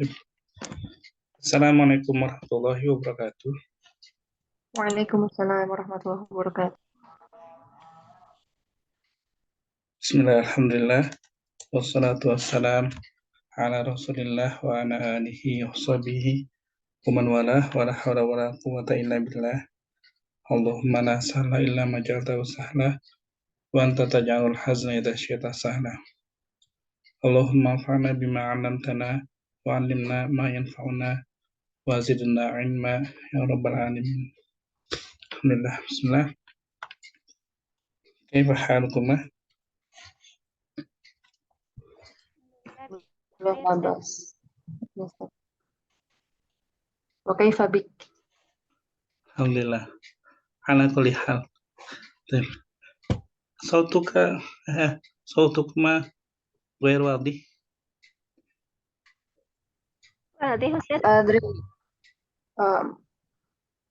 Assalamualaikum warahmatullahi wabarakatuh. Waalaikumsalam warahmatullahi wabarakatuh. Bismillah, alhamdulillah, wassalatu wassalam ala rasulillah wa ala alihi wa sahbihi wa man walah wa la hawla wa la quwwata illa billah. Allahumma la sahla illa ma ja'altahu sahla wa anta taj'alul hazna idza syi'ta sahla. Allahumma anfa'na bima 'allamtana wa 'allimna ma yanfa'una wa zidna 'ilma ya rabbal alamin. Alhamdulillah. Bismillah. Kaifa halukum? Belum labas. Wa kaifa bik? Alhamdulillah. Ala kulli hal. Baik. Sautuka sautukma غير واضح. واضح أستاذ. أدري.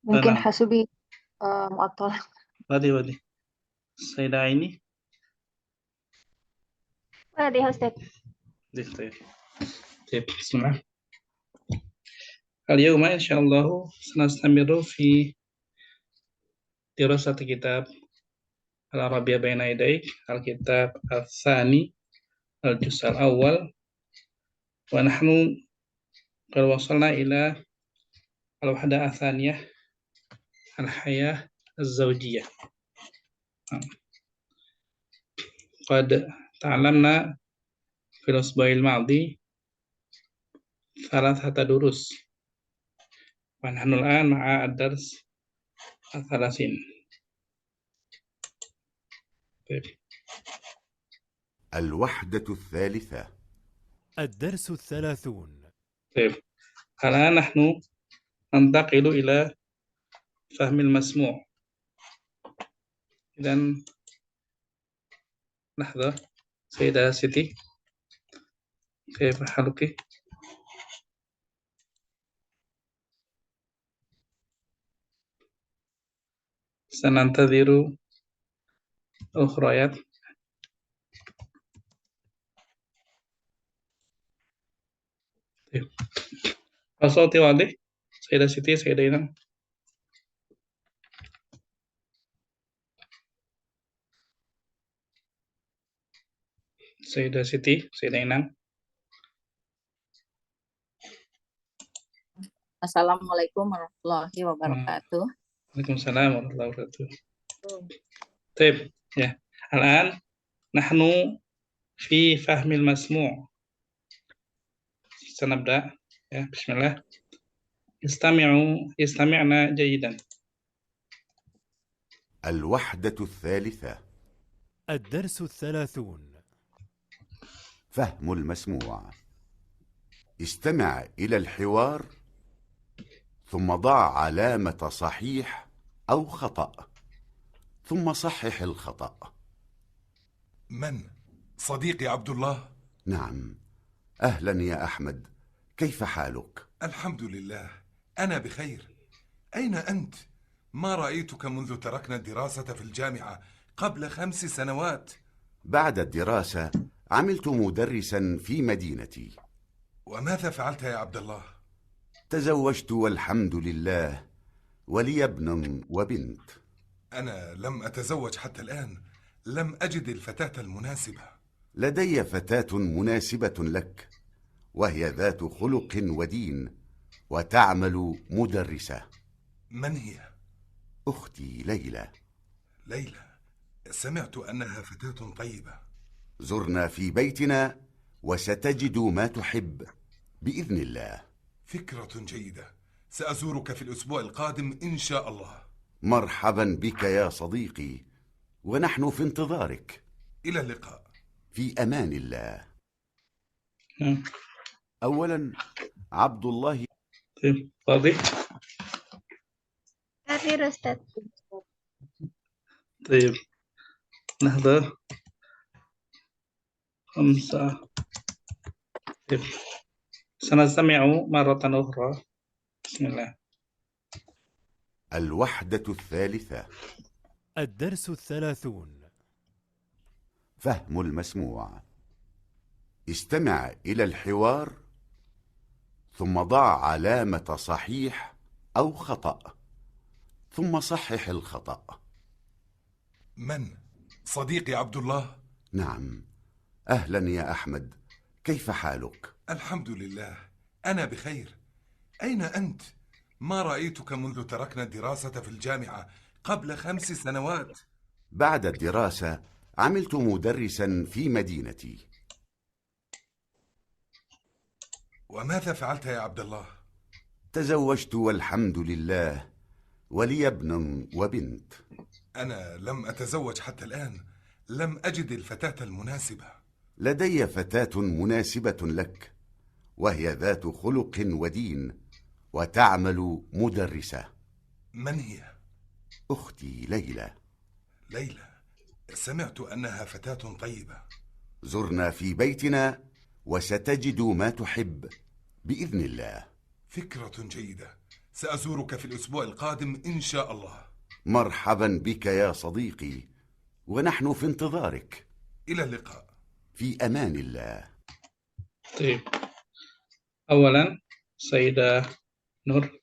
ممكن نعم. حاسوبي معطل. واضح. Sayyidah Aini. واضح أستاذ. طيب. بسم الله. اليوم إن شاء الله سنستمر في دراسة كتاب العربية بين يديك، الكتاب الثاني الجزء الأول، ونحن قد وصلنا إلى الوحدة الثانية الحياة الزوجية. قد تعلمنا في الأسبوع الماضي 3 دروس، ونحن الآن مع الدرس 30. الوحدة الثالثة. الدرس 30. طيب، الآن نحن ننتقل إلى فهم المسموع. إذن لحظة سيدة سيتي، كيف حالك؟ سننتظر الأخريات. طيب. صوتي واضح؟ سيدة سيتي، سيدة إينان. سيدة سيتي، سيدة إينان. Assalamualaikum warahmatullahi wabarakatuh. Waalaikumsalam warahmatullahi wabarakatuh. طيب، ya. الآن نحن في فهم المسموع. سنبدأ. Ya, bismillah. استمعنا جيدا. الوحدة الثالثة. الدرس 30. فهم المسموع. استمع إلى الحوار ثم ضع علامة صحيح أو خطأ ثم صحح الخطأ. من؟ صديقي عبد الله؟ نعم. أهلا يا أحمد، كيف حالك؟ الحمد لله، أنا بخير. أين أنت؟ ما رأيتك منذ تركنا الدراسة في الجامعة قبل 5 سنوات. بعد الدراسة عملت مدرسا في مدينتي. وماذا فعلت يا عبد الله؟ تزوجت والحمد لله، ولي ابن وبنت. أنا لم أتزوج حتى الآن، لم أجد الفتاة المناسبة. لدي فتاة مناسبة لك، وهي ذات خلق ودين، وتعمل مدرسة. من هي؟ أختي ليلى. ليلى، سمعت أنها فتاة طيبة. زرنا في بيتنا وستجد ما تحب بإذن الله. فكرة جيدة، سأزورك في الأسبوع القادم إن شاء الله. مرحبا بك يا صديقي، ونحن في انتظارك. إلى اللقاء. في أمان الله. أولا عبد الله. واضح؟ كثير أستاذ. طيب، لحظة 5. طيب. سنستمع مرة أخرى. بسم الله. الوحدة الثالثة. الدرس 30. فهم المسموع. استمع إلى الحوار ثم ضع علامة صحيح أو خطأ، ثم صحح الخطأ. من؟ صديقي عبد الله؟ نعم. أهلا يا أحمد، كيف حالك؟ الحمد لله، أنا بخير. أين أنت؟ ما رأيتك منذ تركنا الدراسة في الجامعة قبل 5 سنوات. بعد الدراسة عملت مدرسا في مدينتي. وماذا فعلت يا عبد الله؟ تزوجت والحمد لله، ولي ابن وبنت. أنا لم أتزوج حتى الآن، لم أجد الفتاة المناسبة. لدي فتاة مناسبة لك، وهي ذات خلق ودين، وتعمل مدرسة. من هي؟ أختي ليلى. ليلى، سمعت أنها فتاة طيبة. زرنا في بيتنا وستجد ما تحب بإذن الله. فكرة جيدة، سأزورك في الأسبوع القادم إن شاء الله. مرحبا بك يا صديقي، ونحن في انتظارك. إلى اللقاء. في أمان الله. طيب. أولا سيدة نور.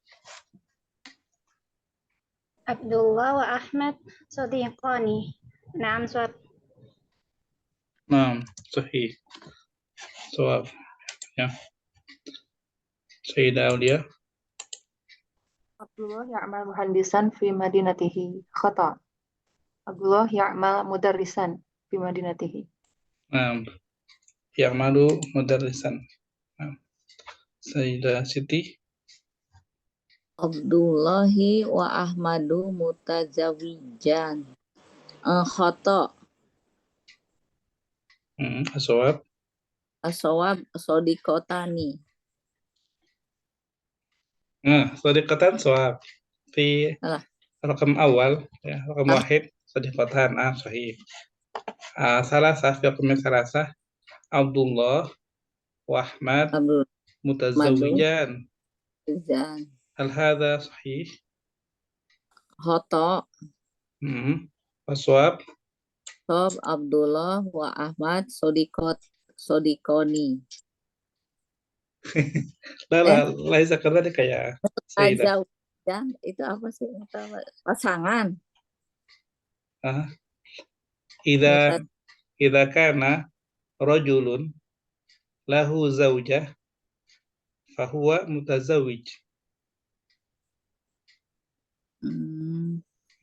Abdullah wa Ahmad صديقاني. نعم صواب. نعم صحيح، صواب. Ya. سيدة أولياء. Abdullah ya'mal muhandisan fi madinatihi. Khata. Abdullah ya'mal mudarrisan fi madinatihi. نعم. يعمل مدرسا. نعم. سيدة سيتي. Abdullahi wa Ahmadu mutazawijan. Khata. الصواب. As-shawab sodikotani. صديقتان صواب. في Alah. رقم أول رقم واحد صديقتان. صحيح. ثلاثة في رقم ثلاثة عبد الله وأحمد Abdul متزوجان. Zan. هل هذا صحيح؟ Khata. الصواب. Sob Abdullah wa Ahmad sodikoni. لا ليس كذلك يا سيدة. Tazawijan itu apa sih? Pasangan. إذا كان رجل له زوجة فهو متزوج.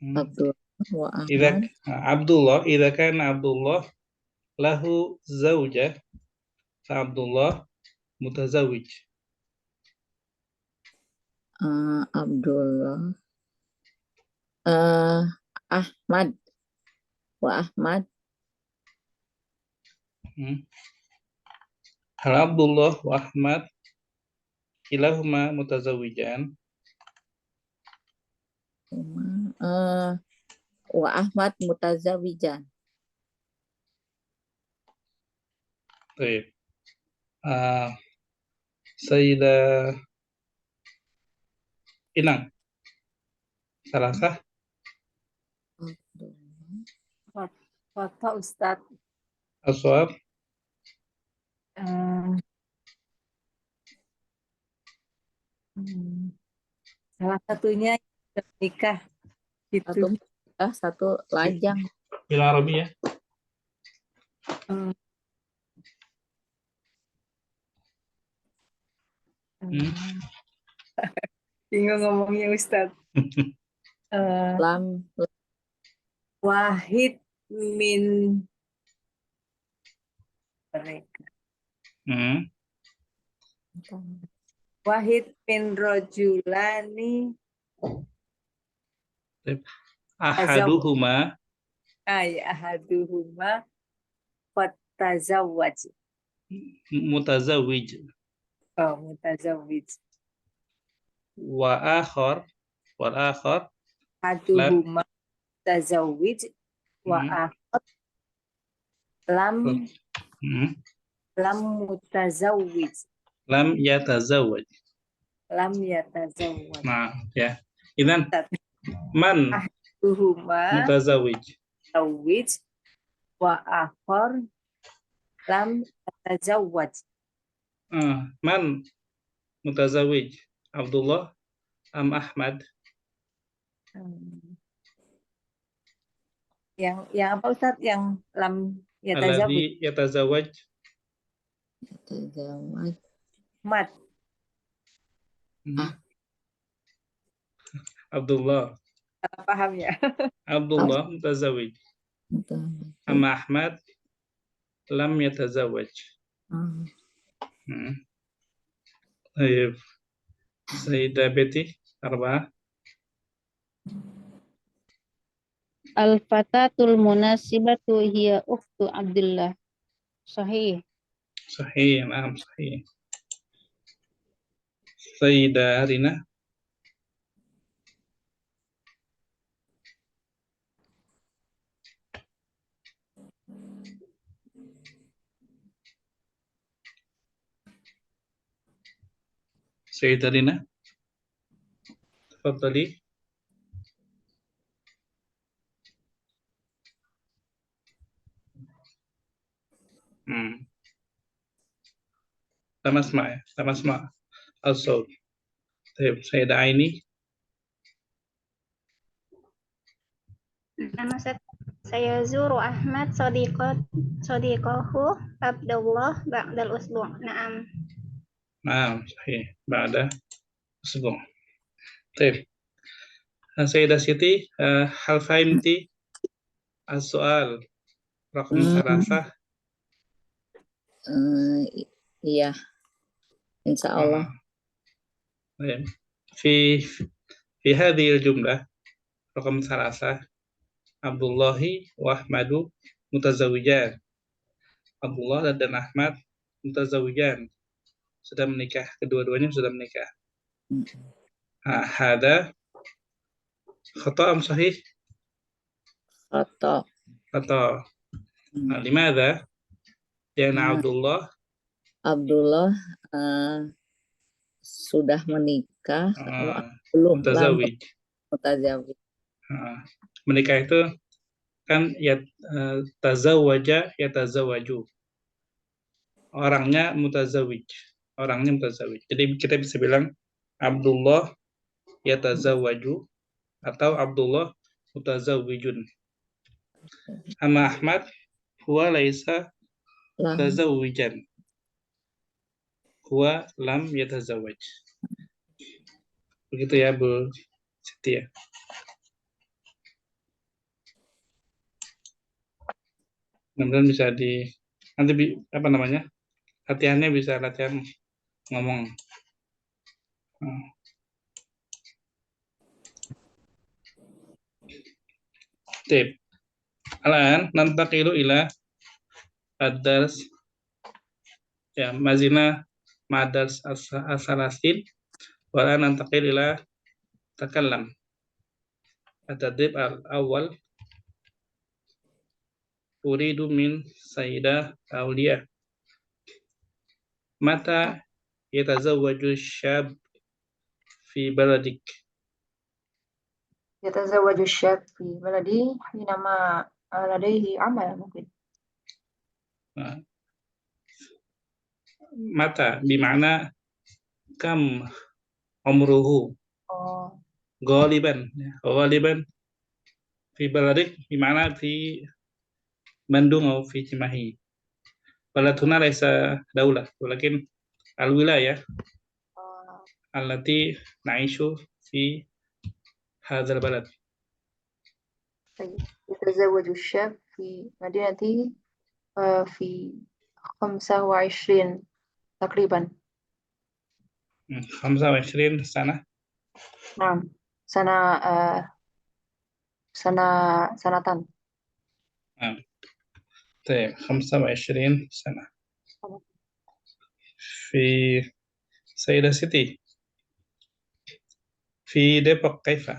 Abdullah wa Ahmad. إذا كان عبد الله له زوجة فعبد الله متزوج. Abdullah Ahmad wa Ahmad. هل عبد الله وأحمد كلاهما متزوجان؟ Wa Ahmad mutazawijan. طيب. سيدة Inang. Salah. Foto Ustadz. Aswab. Salah satunya nikah gitu. Satu lajang. Bil Arabi ya. Bingung ngomongnya Ustadz. Wahid min mereka. Wahid min rojulani. Ahaduhuma. Ahaduhuma fatazawwaj. Mutazawwij. Oh, mutazawwij. Wa akhar. Wal akhar. Ahaduhuma mutazawwij. Wa akhar. Lam mutazawwij. Lam yatazawwaj. Lam yatazawwaj. Nah, ya. Idan man mutazawwij. Mutazawwij wa akhar lam yatazawwaj. Man mutazawij? Abdullah am Ahmad? Yang apa Ustaz? Yang lam Alladhi yatazawwaj. yatazawaj? Tazawwaj. Mat. Abdullah. Salah paham ya. Abdullah mutazawij. Amma Ahmad lam yatazawaj. Baik. Sayyidah Betty, Arba'ah. Al-fatatul munasibatu hiya ukhtu Abdullah. Sahih. Sahih, na'am, sahih. Sayyidah Rina. Sayyidah Rina. Tafadhali. Sama sama ya, sama-sama. Also, Sayyidah Aini. Nama saya Zuru Ahmad Sadiqahu Abdullah Ba'dal Usbu'. Naam. Naam, sahih. Ba'da usbu'. Baik. Sayyidah Siti, hal fahimti as-soal raqam 3? Iya, insya Allah. في هذه الجملة رقم 3 Abdullahi wa Ahmadu mutazawijan. Abdullah dan Ahmad mutazawijan, sudah menikah, kedua-duanya sudah menikah. Hada khata' am sahih? Khata'. Khata'. Limadha? Lianna Abdullah sudah menikah, belum mutazawij. Mutazawij. Menikah itu kan ya tazawwaja yatazawwaju. Orangnya mutazawij. Jadi kita bisa bilang Abdullah yatazawwaju atau Abdullah mutazawwijun. Amma Ahmad huwa laisa mutazawwijan. Huwa lam yatazawwaj. Begitu ya Bu Siti ya. Kemudian bisa nanti latihannya bisa latihan ngomong. Tip. Alan nantaqilu ila ad-dars ya mazina ma'dars as-salasin wala nantaqil ila takallam. At-tadrib al-awwal uridu min Sayyidah Aulia. Mata yatazawwaju syab fi baladik? Yatazawwaju syab fi baladi hinama ladaihi amal mungkin. Mata bima'na kam umruhu. Ghaliban fi baladik bima'na fi Bandung atau fi Cimahi. Baladuna laisa daulah, walakin al-wilayah allati na'ishu fi hadzal balad. يتزوج الشاب في مدينتي في 25 تقريبا. 25 سنة. نعم سنتان. طيب 25 سنة. في سيدة سيتي في ديبوك كيف؟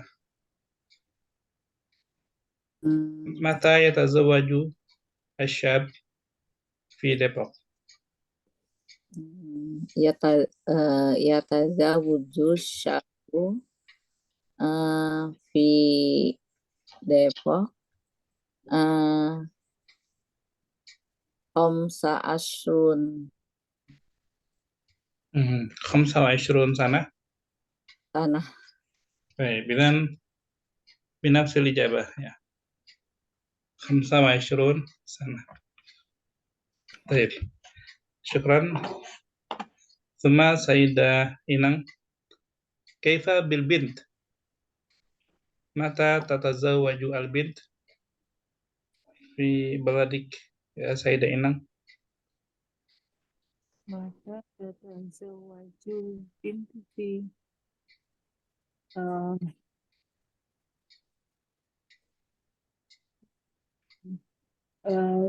متى يتزوج الشاب في ديبوك؟ Yatazawwaju syabu fi Depok Khamsa asrun 25 sana. Tanah. Baik, bidan binafsil ijabah ya. 25 sana. Baik. Syukran. Thumma Sayyidah Inang. Kaifa bil bint? Mata tatazawwaju al bint fi baladik ya Sayyidah Inang? Mata tatazawwajul bintu fi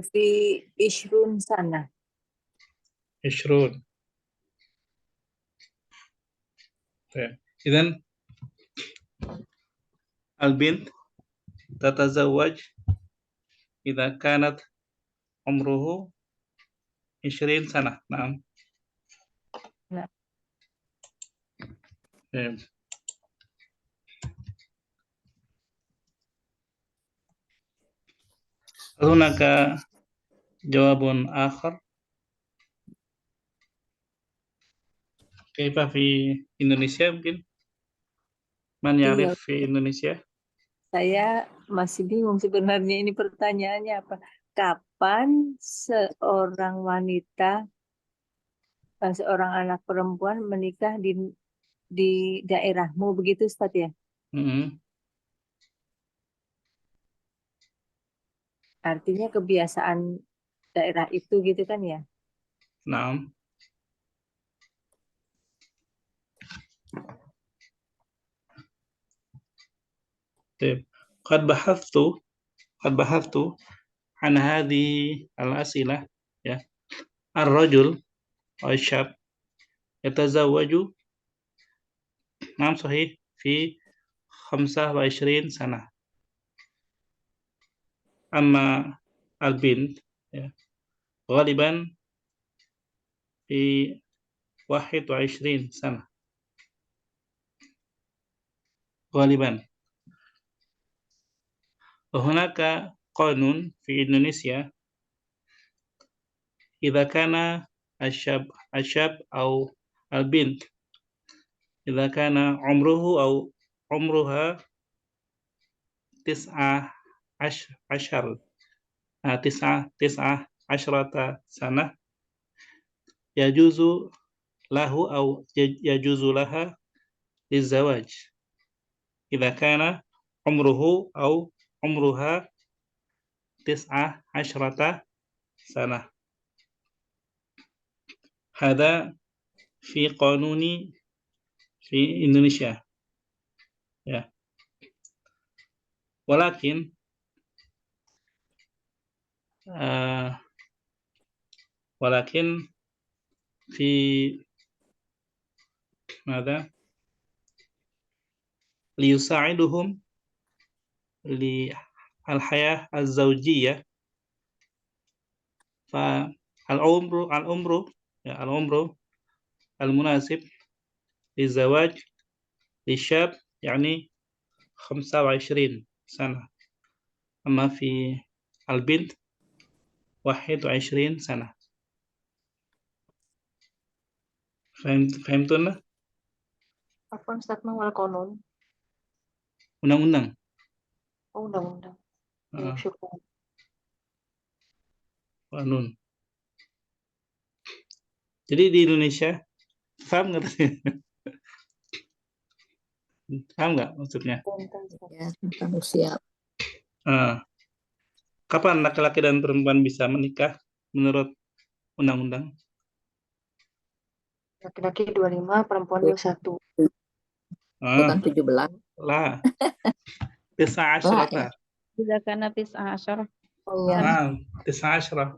fi ishrun sana. 20. Baik. Idzan al bint tatazawwaj idza kanat umruhu 20 sana. Naam. Nah. Baik. هناك جواب آخر كيف في إندونيسيا mungkin man Iya. ya'rif fi Indonesia? Saya masih bingung sebenarnya ini pertanyaannya apa. Kapan seorang wanita, seorang anak perempuan menikah di daerahmu begitu Ustaz ya? Artinya kebiasaan daerah itu gitu kan ya? Naam. طيب قد بحثت عن هذه الأسئلة ya. الرجل أو الشاب يتزوج نعم صحيح في 25 سنة. أما البنت غالبا في 21 سنة غالبا. وهناك قانون في إندونيسيا إذا كان الشاب أو البنت إذا كان عمره أو عمرها 19 سنة يجوز له أو يجوز لها للزواج إذا كان عمره أو عمرها 19 سنة. هذا في قانون في إندونيسيا ya. ولكن في ماذا ليساعدهم للحياة الزوجية فالعمر المناسب للزواج للشاب يعني 25 سنة. أما في البنت 21 سنة. فهمتونا؟ Apa Ustaz wal qanun? Undang-undang. Oh, undang-undang. Ya, syukur. Qanun. Jadi di Indonesia, paham nggak tadi? Paham nggak maksudnya? Ya, tentang usia. Kapan laki-laki dan perempuan bisa menikah menurut undang-undang? Laki-laki 25, perempuan 21. Bukan 17. Lah. 19. إذا كان 19 Oh ya, 19.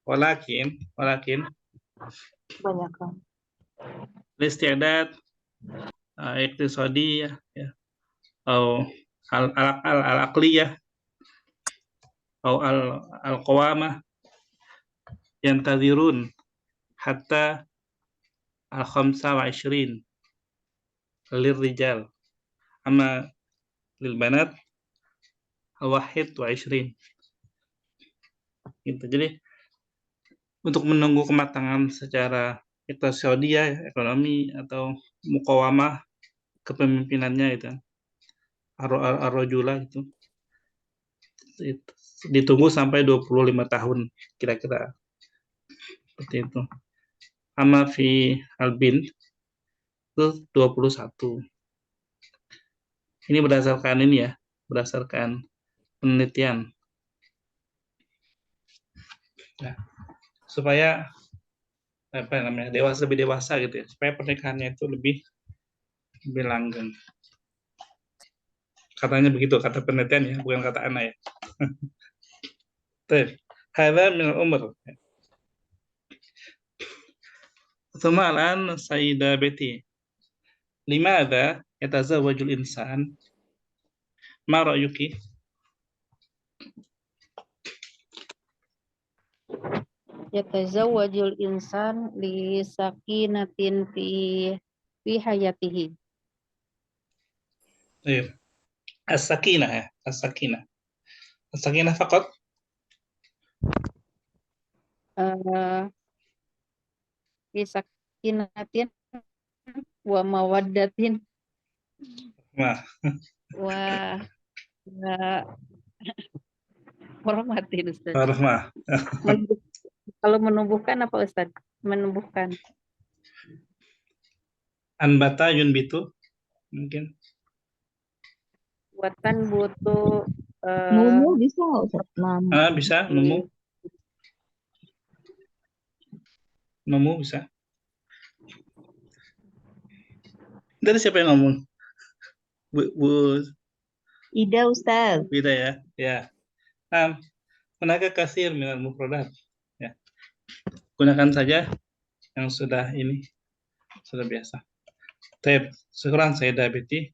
ولكن kebanyakan. الاستعداد اقتصادية أو العقلية أو القوامة ينتظرون حتى 25 للرجال أما للبنات 21 gitu. Jadi untuk menunggu kematangan secara iktisadiyah, ekonomi, atau mukawamah kepemimpinannya itu ar-rajula itu ditunggu sampai 25 tahun kira-kira seperti itu. Amma fi albin itu 21. Ini berdasarkan ini ya, berdasarkan penelitian. Nah, supaya lebih dewasa gitu ya, supaya pernikahannya itu lebih langgeng. Katanya begitu, kata penelitian ya, bukan kata Ana ya. Hadza min al-umr. Thumma al-an Sayyida Betty. Limadha yatazawwajul insan? Ma ra'yuki? Yatazawwajul insan li sakinatin fi hayatihi. As-sakinah ya, as-sakinah. As-sakinah faqat? Fi sakinatin wa mawaddatin Nah, wa hormatin Ustaz. rahmah. Kalau menumbuhkan apa Ustaz? Menumbuhkan. Anbata yunbitu mungkin. Buatan butuh Numu bisa nggak Ustaz? Bisa, Nomu bisa. Dari siapa yang ngomong? Bu Ida Ustaz. Ida ya. Ya. Hunaka kasir minal mufradat. Ya. Gunakan saja yang sudah biasa. Taib, syukran Sayyidah Betty.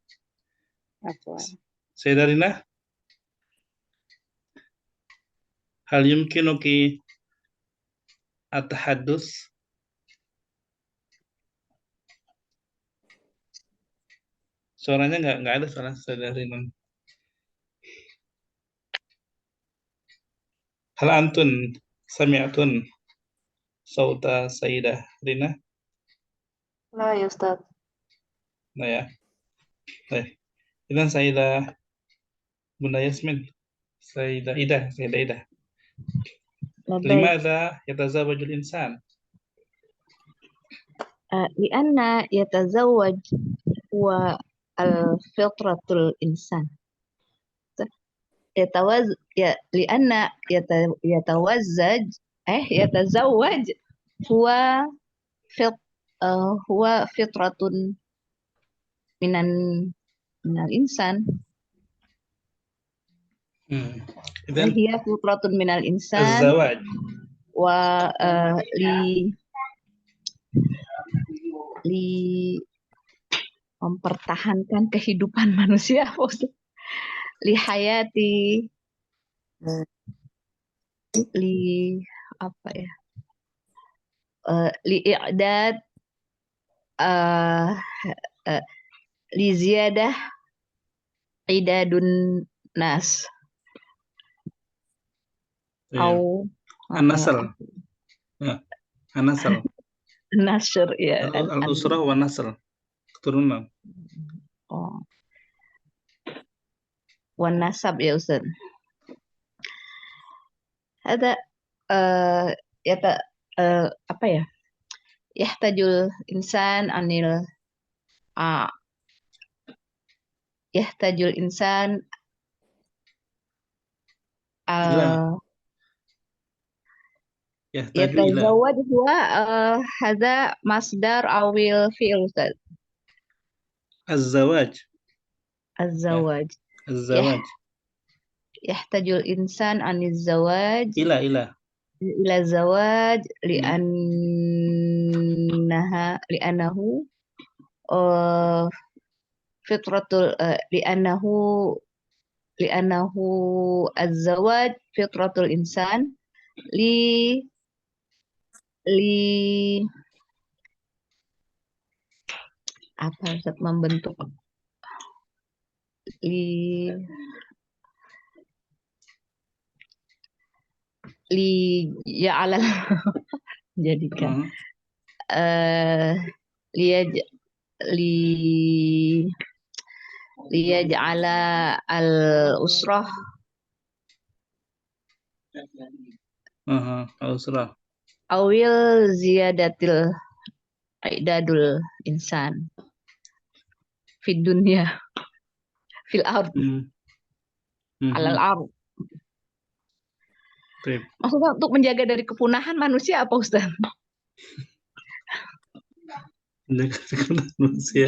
Sayyidah Rina, hal yumkinuki at-tahaddus? Suaranya nggak ada suara Sayyidah Rina. Hal antun sami'atun sauta Sayyidah Rina? La ya Ustaz. Nah ya. Baik. Ini Sayyidah Bunda Yasmin. Sayyidah Ida. Limadha yatazawwajul insan? Lianna yatazawwaj huwa al-fitratul insan. Lianna yatazawwaj huwa fitratun minal insan. Dan hiya fitratun minal insan az-zawaj wa li mempertahankan kehidupan manusia, li hayati, li apa ya, li i'dad, li ziyadah idadun nas, au an-nasl. An-nasl. nasr ya, Al-usrah wa nasl. Keturunan. Oh. Wan nasab ya Ustaz. Ada apa ya? Yahtajul insan anil yahtajul insan yatazawwaj huwa hadza masdar awil fi'il Ustaz. Az-zawaj. Az-zawaj. Az-zawaj. Yahtajul insan aniz zawaj Ila zawaj li'annahu fitratul li'annahu az-zawaj fitratul insan li apa Ustaz, membentuk li ya alal jadikan liyaj li liyaj'ala al-usrah Al-usrah. awil ziyadatil idadul insan fid dunya fil ard alal ard. Baik. Maksudnya untuk menjaga dari kepunahan manusia apa Ustaz? Menjaga manusia.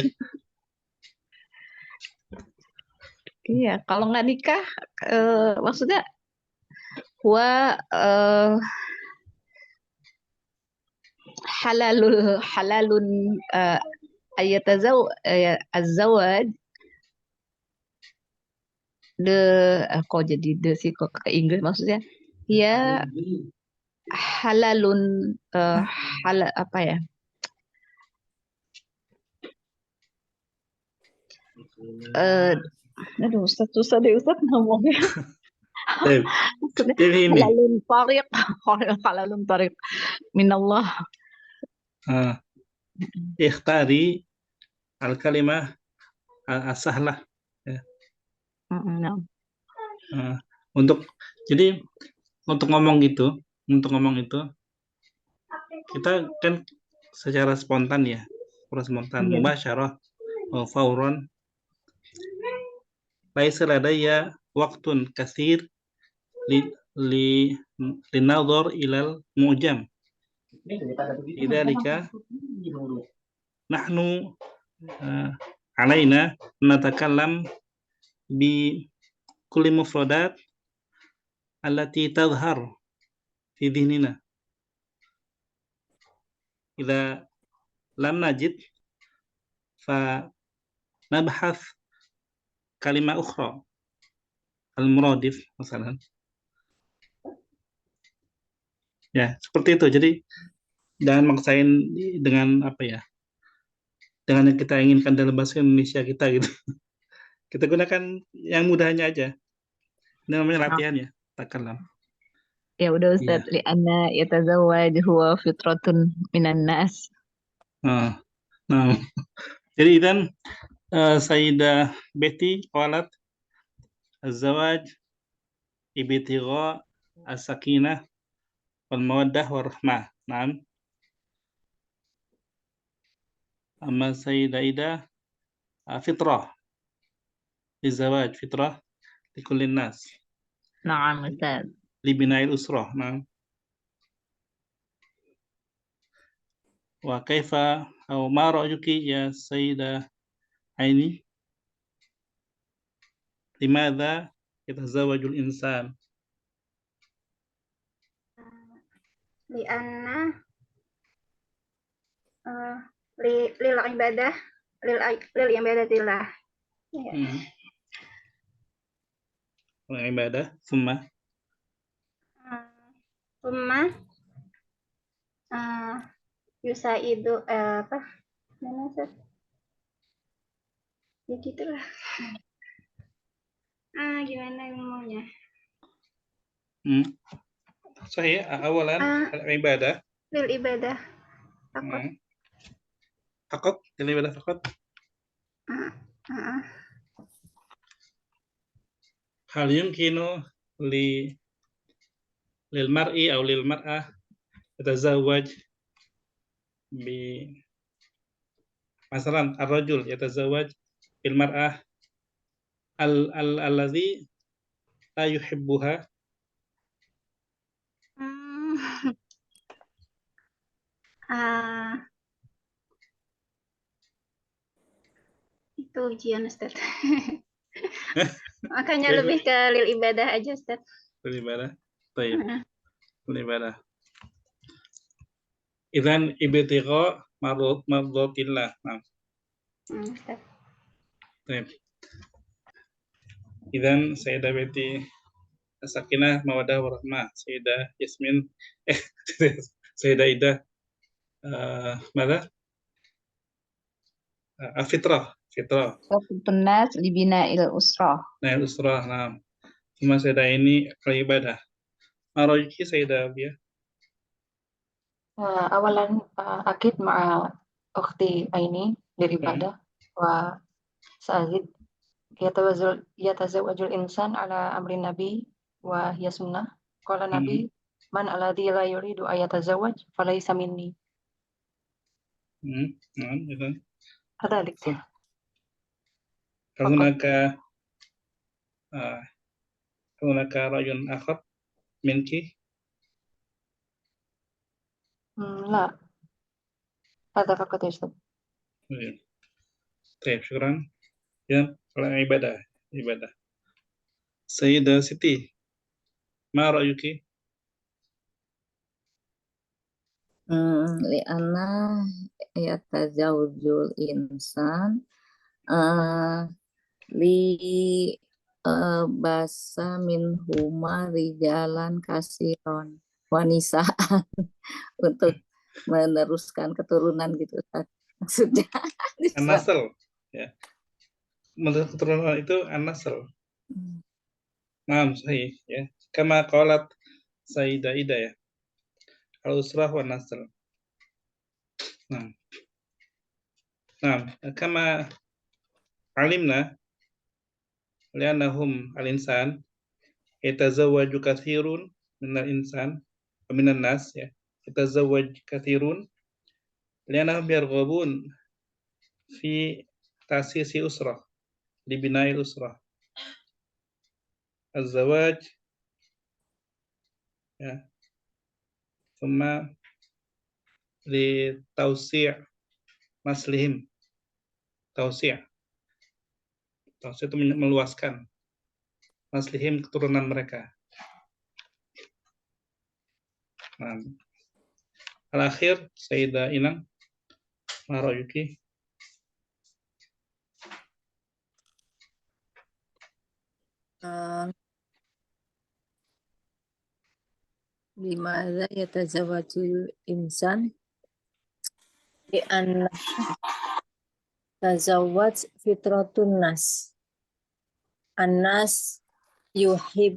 Iya, kalau nggak nikah maksudnya halalun az-zawaj kok jadi sih kok ke Inggris maksudnya ya halalun halal apa ya? Aduh Ustaz susah deh Ustaz ngomongnya. Jadi ini halalun tariq minallah. Ikhtari al-kalimah as-sahlah. Untuk ngomong itu kita kan secara spontan ya, mubasyarah, fauran. Laisa ladayya waqtun katsir li linadhar ilal mu'jam. Lidzalika nahnu alaina natakallam bi kulli mufradat allati tadhhar fi dhihnina. Idza lam najid fa nabhath kalimah ukhra al-muradif misalnya. Ya, seperti itu. Jadi jangan maksain dengan apa ya? Dengan yang kita inginkan dalam bahasa Indonesia kita gitu. Kita gunakan yang mudahnya aja. Ini namanya latihan ya, takallam. Ya udah Ustaz, li anna yatazawwaj huwa fitratun minan nas. Nah. Jadi dan Sayyidah Betty qalat az-zawaj ibtigha as-sakinah wal mawaddah war rahmah. Naam. Amma Sayyidah Ida fitrah. Izawaj fitrah li kulli nas. Naam Ustaz. Li bina'il usrah. Naam. Wa kaifa aw ma ra'yuki ya Sayyidah Aini? Limadha yatazawwajul insan? Lianna lil ibadah lil ibadatillah. Ibadah summa yusaidu apa namanya Ustaz? Ya gitulah. Gimana ngomongnya? Saya awalan ibadah Lil ibadah faqat lil ibadah faqat. Hal yumkinu lil mar'i aw lil mar'ah yatazawwaj bi masalan ar-rajul yatazawwaj bil mar'ah alladhi la yuhibbuha. Itu ujian Ustaz. Makanya lebih ke lil ibadah aja Ustaz. Lil ibadah. Baik. Lil ibadah. Idzan ibtigha mardatillah. Nah. Ustaz. Baik. Idzan Sayyidah Betty Sakinah mawaddah warahmah, Sayyidah Yasmin Sayyidah Ida mana? Fitrah. Nas libina il usrah. Nah, usrah. Nah. Cuma Sayyidah ini ibadah. Marojki Sayyidah Abiyah. أولا أكيد مع أختي أيني للعبادة وسأزيد يتزوج الإنسان على أمر النبي وهي سنة. قال النبي من الذي لا يريد أن يتزوج فليس مني. نعم إذن كذلك. هل هناك رأي آخر منك؟ لا هذا فقط يا أستاذ. طيب شكرا. Ya, ibadah. Sayyidah Siti, ma ra'yuki? لأن يتزوج الإنسان basa minhuma rijalan kasiron wanisaan untuk meneruskan keturunan gitu Ustaz. Maksudnya An-nasl ya. Menurut keturunan itu an-nasl. Naam sahih ya. Kama qalat Sayyidah Ida ya. Al-usrah wa nasl. Naam. Kama alimna li'annahum al-insan yatazawwaju katsirun minal insan wa minan nas ya. Yatazawwaj katsirun li'annahum yarghabun fi ta'sisi usrah li bina'il usrah. Az-zawaj ya. Thumma li tausi' maslihim. Tausi' itu meluaskan maslihim keturunan mereka. Nah, al-akhir Sayyidah Inang ma ra'yuki? Limadza yatazawwajul insan li'anna tazawwaj fitratun nas. An-nas yuhibbu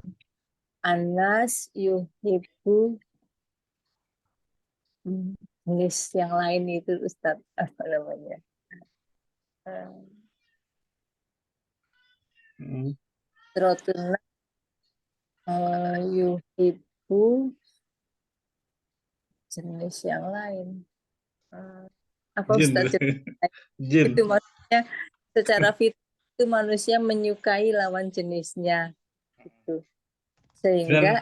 Nulis yang lain itu Ustaz apa namanya? Fitratun nas yuhibbu jenis yang lain. Apa Ustaz? Jin. Itu maksudnya secara fitrah itu manusia menyukai lawan jenisnya itu. Sehingga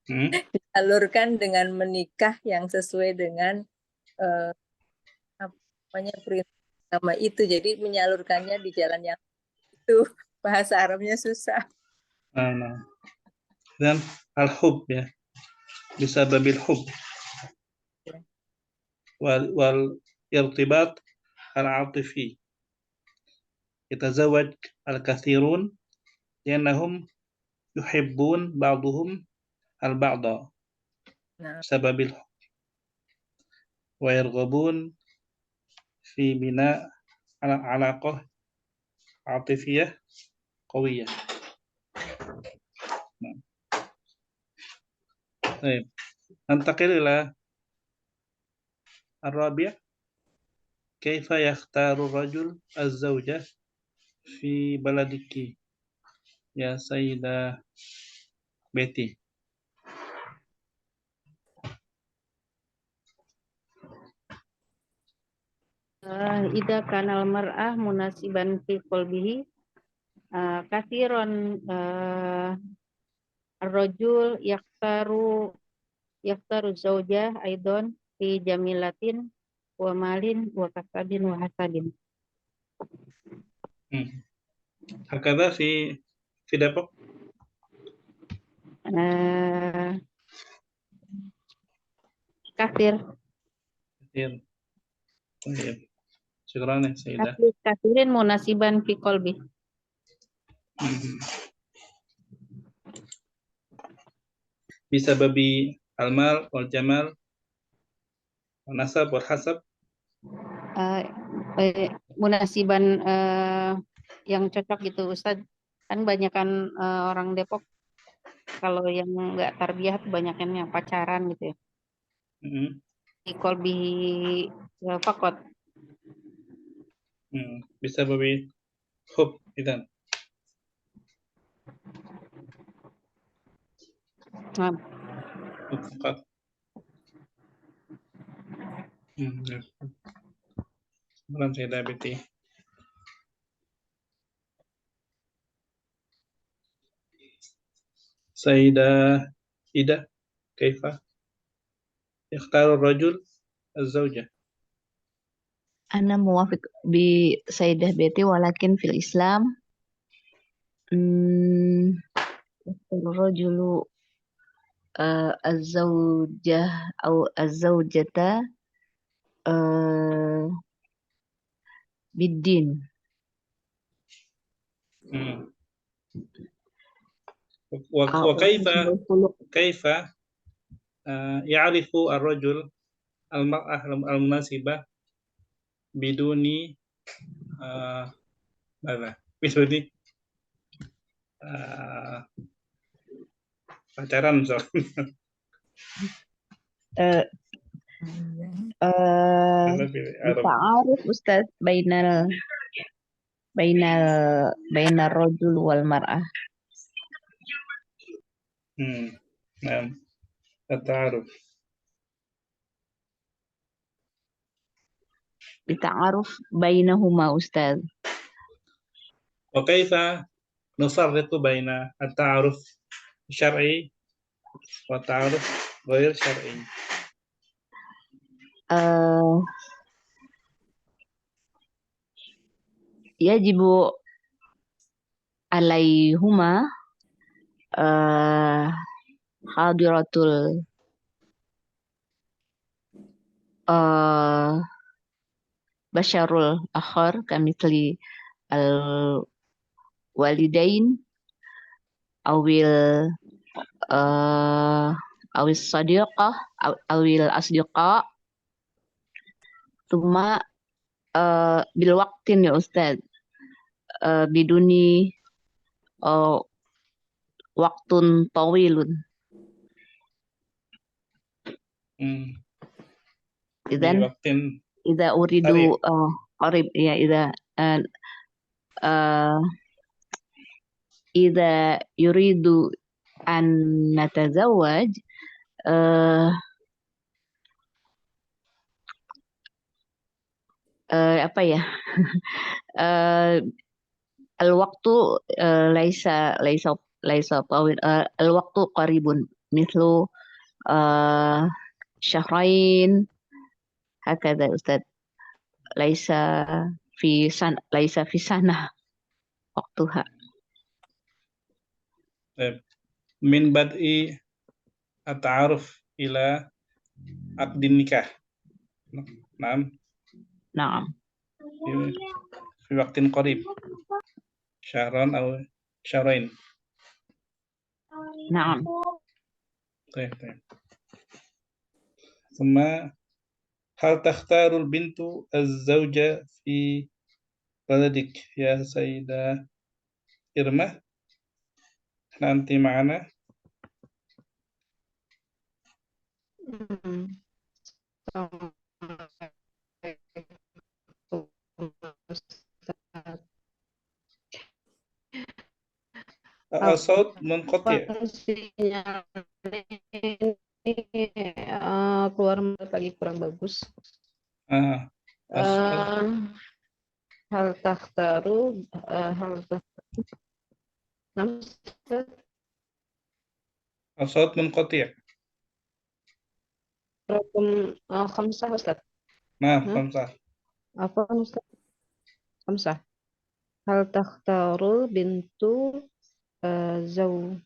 disalurkan dengan menikah yang sesuai dengan perintah agama itu. Jadi menyalurkannya di jalan yang itu. Bahasa Arabnya susah. Dan al-hub ya. Bisa babil hub. Wal irtibat al-atifi. Yatazawwaj al-kathirun li'annahum yuhibbun ba'duhum al-ba'da. Sababil hub. Wa yarghabun fi bina' alaqah atifiyah qawiyah. Baik. Nantaqil ila ar-rabi'. Kaifa yakhtaru rajul az-zawjah fi baladiki? Ya Sayyidah Betty. Ida kanal mar'ah munasiban fi qalbihi kathiron ar-rajul yaktaru zaujah aidon fi jamilatin wa malin wa kasabin wa hasabin. Hakadha fi Depok. Kathir. Syukran ya Sayyidah. Kathirin munasiban fi qalbi. Bisa babi al-mal wal jamal wa nasab wal hasab. Munasiban yang cocok gitu Ustaz. Kan banyakan orang Depok kalau yang nggak tarbiyah banyakan yang pacaran gitu ya. qalbihi faqat. بسبب حب إذن. Nah, حب فقط. Bukan Sayyidah Betty. Sayyidah Ida, كيف يختار الرجل الزوجة؟ أنا موافق بسيدة بيتي ولكن في الإسلام الرجل الزوجة أو الزوجة بالدين. وكيف يعرف الرجل المرأة المناسبة بدون ماذا؟ بدون pacaran misalnya. بالتعارف أستاذ بين الرجل والمرأة. نعم التعارف. بالتعارف بينهما أستاذ. وكيف نفرق بين التعارف الشرعي والتعارف غير شرعي؟ يجب عليهما حاضرة البشر الآخر كمثل الوالدين أو الصديقة أو الأصدقاء ثم بالوقت يا أستاذ بدون وقت طويل. إذا أريد قريب يا إذا يريد أن نتزوج apa ya الوقت ليس طويل الوقت قريب مثل شهرين هكذا أستاذ ليس في سنة وقتها. من بدء التعارف إلى عقد النكاح. نعم في وقت قريب شهران أو شهرين. نعم. طيب. ثم هل تختار البنت الزوجة في بلدك يا سيدة إرما؟ أنت معنا؟ الصوت منقطع. Keluar lagi kurang bagus. Hal takhtaru الصوت منقطع. رقم 5 أستاذ. نعم 5. عفوا أستاذ 5. هل تختار بنت زوج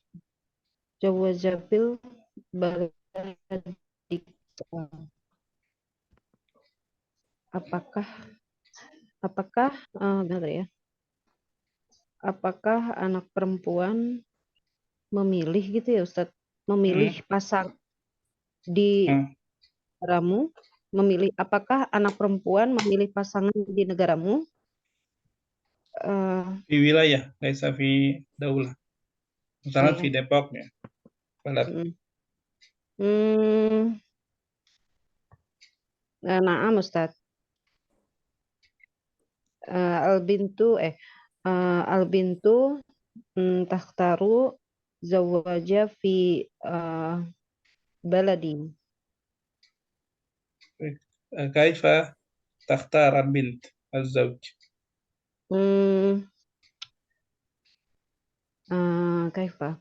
بالبلد apakah anak perempuan memilih gitu ya Ustadz, memilih pasang di negaramu, apakah anak perempuan memilih pasangan di negaramu? Di wilayah, ليس في دولة. Misalnya di Depok ya. Naam Ustaz. Al-bintu takhtaru zawaja fi baladin. Kaifa takhtar al-bint az-zawj? Kaifa?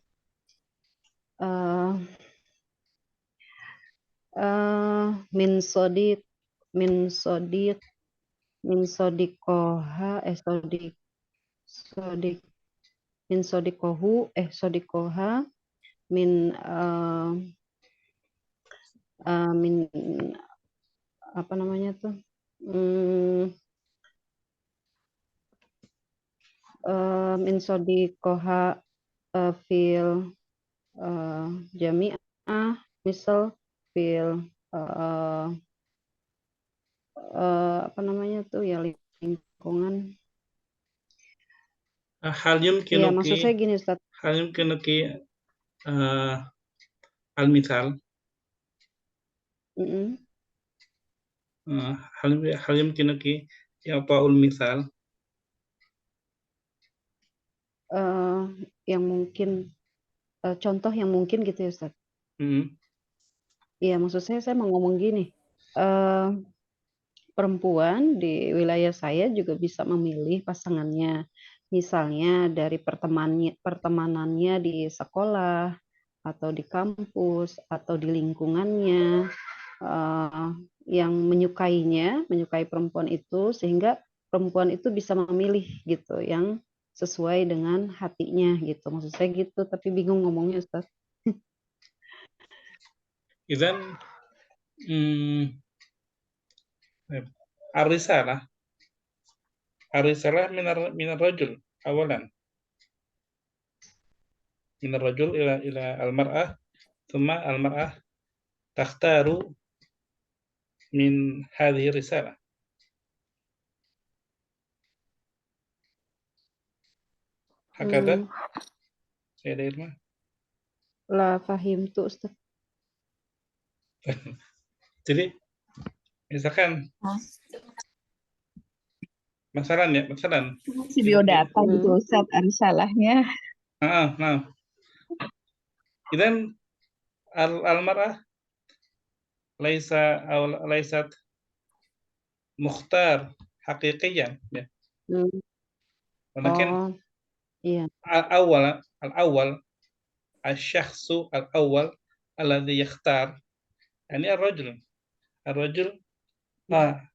Min sodiq min sodikoha min sodikoha min apa namanya tuh min sodikoha fil jami'ah misal fil apa namanya tuh ya, lingkungan. Hal Iya, maksud saya gini Ustaz. hal yumkinuki al-mithal. hal yumkinuki i'ta'ul mithal. Yang mungkin contoh yang mungkin gitu ya Ustaz. Iya, maksud saya mau ngomong gini. Perempuan di wilayah saya juga bisa memilih pasangannya. Misalnya dari pertemanannya di sekolah, atau di kampus, atau di lingkungannya, yang menyukai perempuan itu, sehingga perempuan itu bisa memilih gitu, yang sesuai dengan hatinya gitu. Maksud saya gitu, tapi bingung ngomongnya Ustaz. Idzan ar-risalah minar rajul awalan. Minar rajul ila al-mar'ah, thumma al-mar'ah takhtaru min hadhihi risalah. Hakada Sayyidah Irma? La fahimtu Ustaz. Jadi misalkan masalan video data gitu Ustaz, risalahnya. Nah. Idzan al-mar'ah laysat mukhtar haqiqiyan ya. Walakin iya. al-awwal al-syakhsu al-awwal alladhi yakhtar yani ar-rajul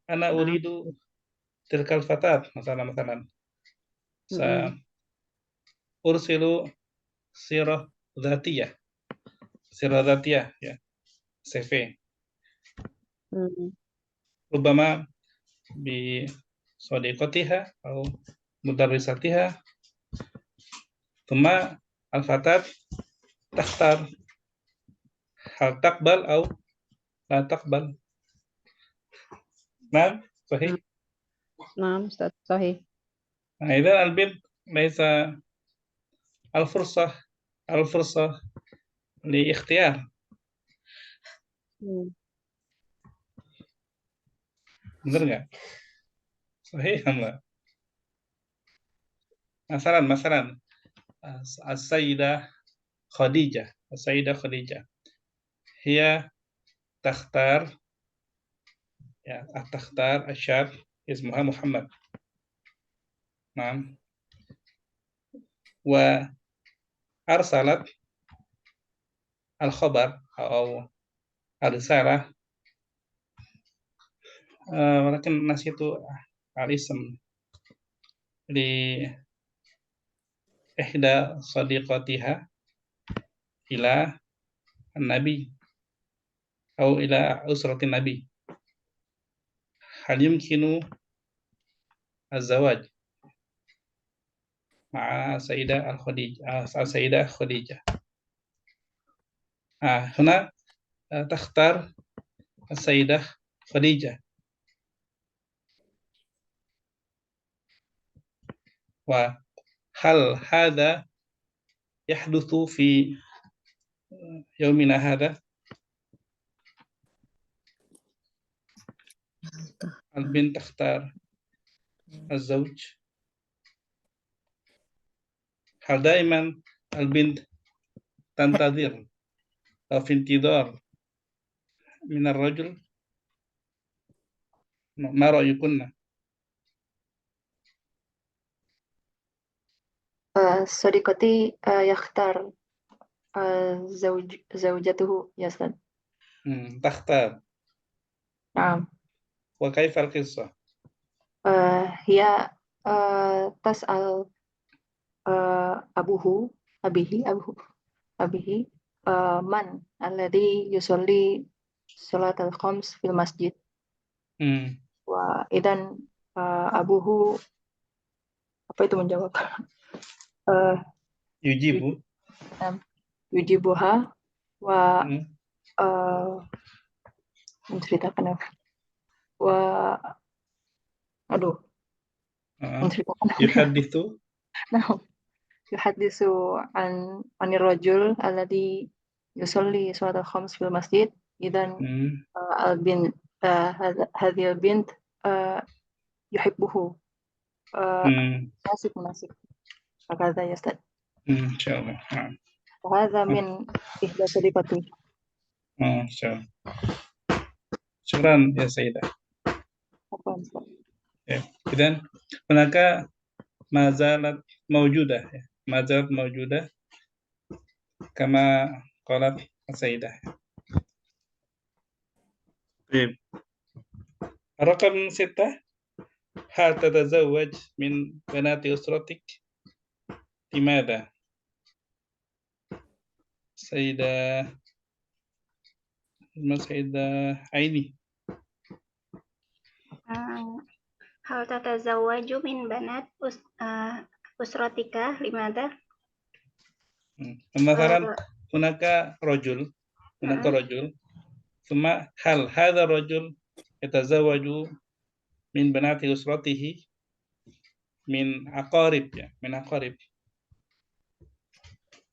ana uridu tilkal fatat masalan sa ursilu sirah dzatiyah ya, CV. Rubama bi sadiqatiha atau mudarrisatiha, thumma al-fatat takhtar hal taqbal atau la taqbal. Naam, sahih. Naam, Ustaz, sahih. Nah, idzan al-bint laysa al-fursah li ikhtiyar. Benar nggak? Sahih enggak? Masalan as-sayyidah Khadijah hiya takhtar asyab ismuha Muhammad. Naam. Wa arsalat al-khabar atau al-risalah walakin nasitu al-ism li ihda sadiqatiha ila an-nabi atau ila usratin nabi. Hal yumkinu az-zawaj ma'a sayyidah Khadijah. Huna takhtar as-sayyidah Khadijah. Wa hal hadha yahduthu fi yaumina hadha? البنت تختار الزوج. هل دائما البنت تنتظر أو في انتظار من الرجل؟ ما رأيكن؟ صديقتي يختار زوجته يا أستاذ. تختار. نعم. وكيف القصة؟ هي تسأل أبيه من الذي يصلي صلاة الخمس في المسجد. وإذن أبوه apa itu menjawab? Yujibuha wa menceritakan apa? Menceritakan. Yuhadithu. Nah, yuhadithu anir rajul alladhi yusalli salat al-khams fil masjid. Idan al-bint hadhihi al-bint yuhibbuhu. Nasib. Hakadha ya Ustaz. Insyaallah. Hadha min ihda sadiqati. Insyaallah. Syukran ya Sayyidah. إذن هناك ما زالت موجودة كما قالت السيدة. طيب رقم 6 هل تتزوج من بنات أسرتك؟ لماذا؟ سيدة عيني. هل تتزوج من بنات أسرتك لماذا؟ مثلا هناك رجل ثم هل هذا الرجل يتزوج من بنات أسرته من أقارب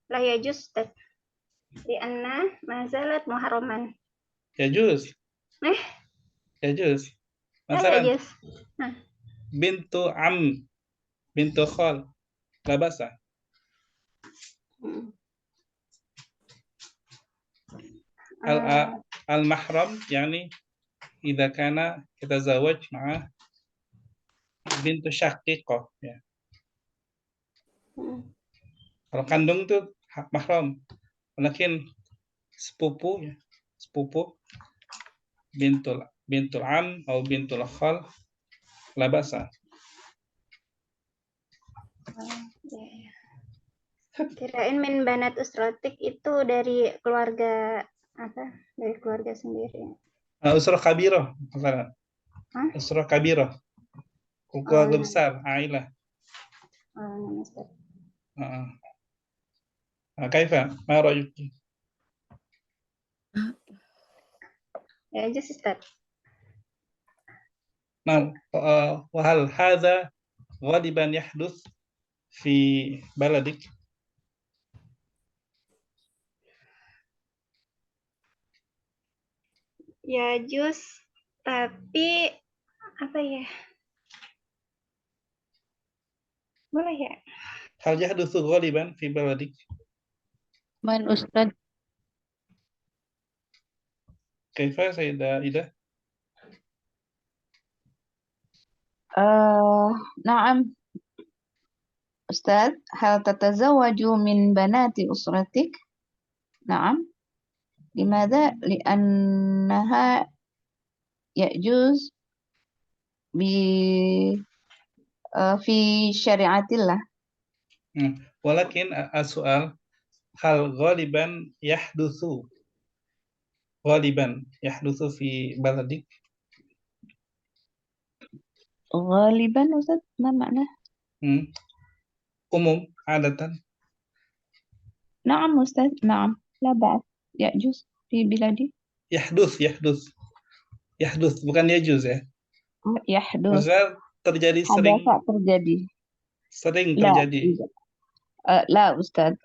لا يجوز لأن ما زالت محرما. يجوز مثلا بنت عم بنت خال لا بأس. المحرم يعني إذا كان يتزوج مع بنت شقيقة ya. Kalau kandung itu hak mahram. Mungkin sepupu bintul am atau bintul khal la basa. Kirain min banat usratik itu dari keluarga apa? Dari keluarga sendiri. Usrah kabirah, misalnya. Usrah kabirah. Keluarga besar, ailah. Kaifa? Ma ra'yuki? Ya, just Ustaz. Nah, wahal hadza ghaliban yahdus fi baladik? Ya jus, tapi apa ya? Boleh ya? Hal yahdusu ghaliban fi baladik? Man Ustaz. Kaifa Sayyidah Ida? نعم أستاذ هل تتزوج من بنات أسرتك؟ نعم. لماذا؟ لأنها يجوز في شريعة الله. ولكن السؤال هل غالبا يحدث في بلدك؟ غالبا أستاذ ما معناه؟ umum عادة. نعم أستاذ نعم لا بأس يجوز في بلادي. يحدث bukan yajuz ya. يحدث. Maksudnya terjadi sering. Sering terjadi. لا أستاذ.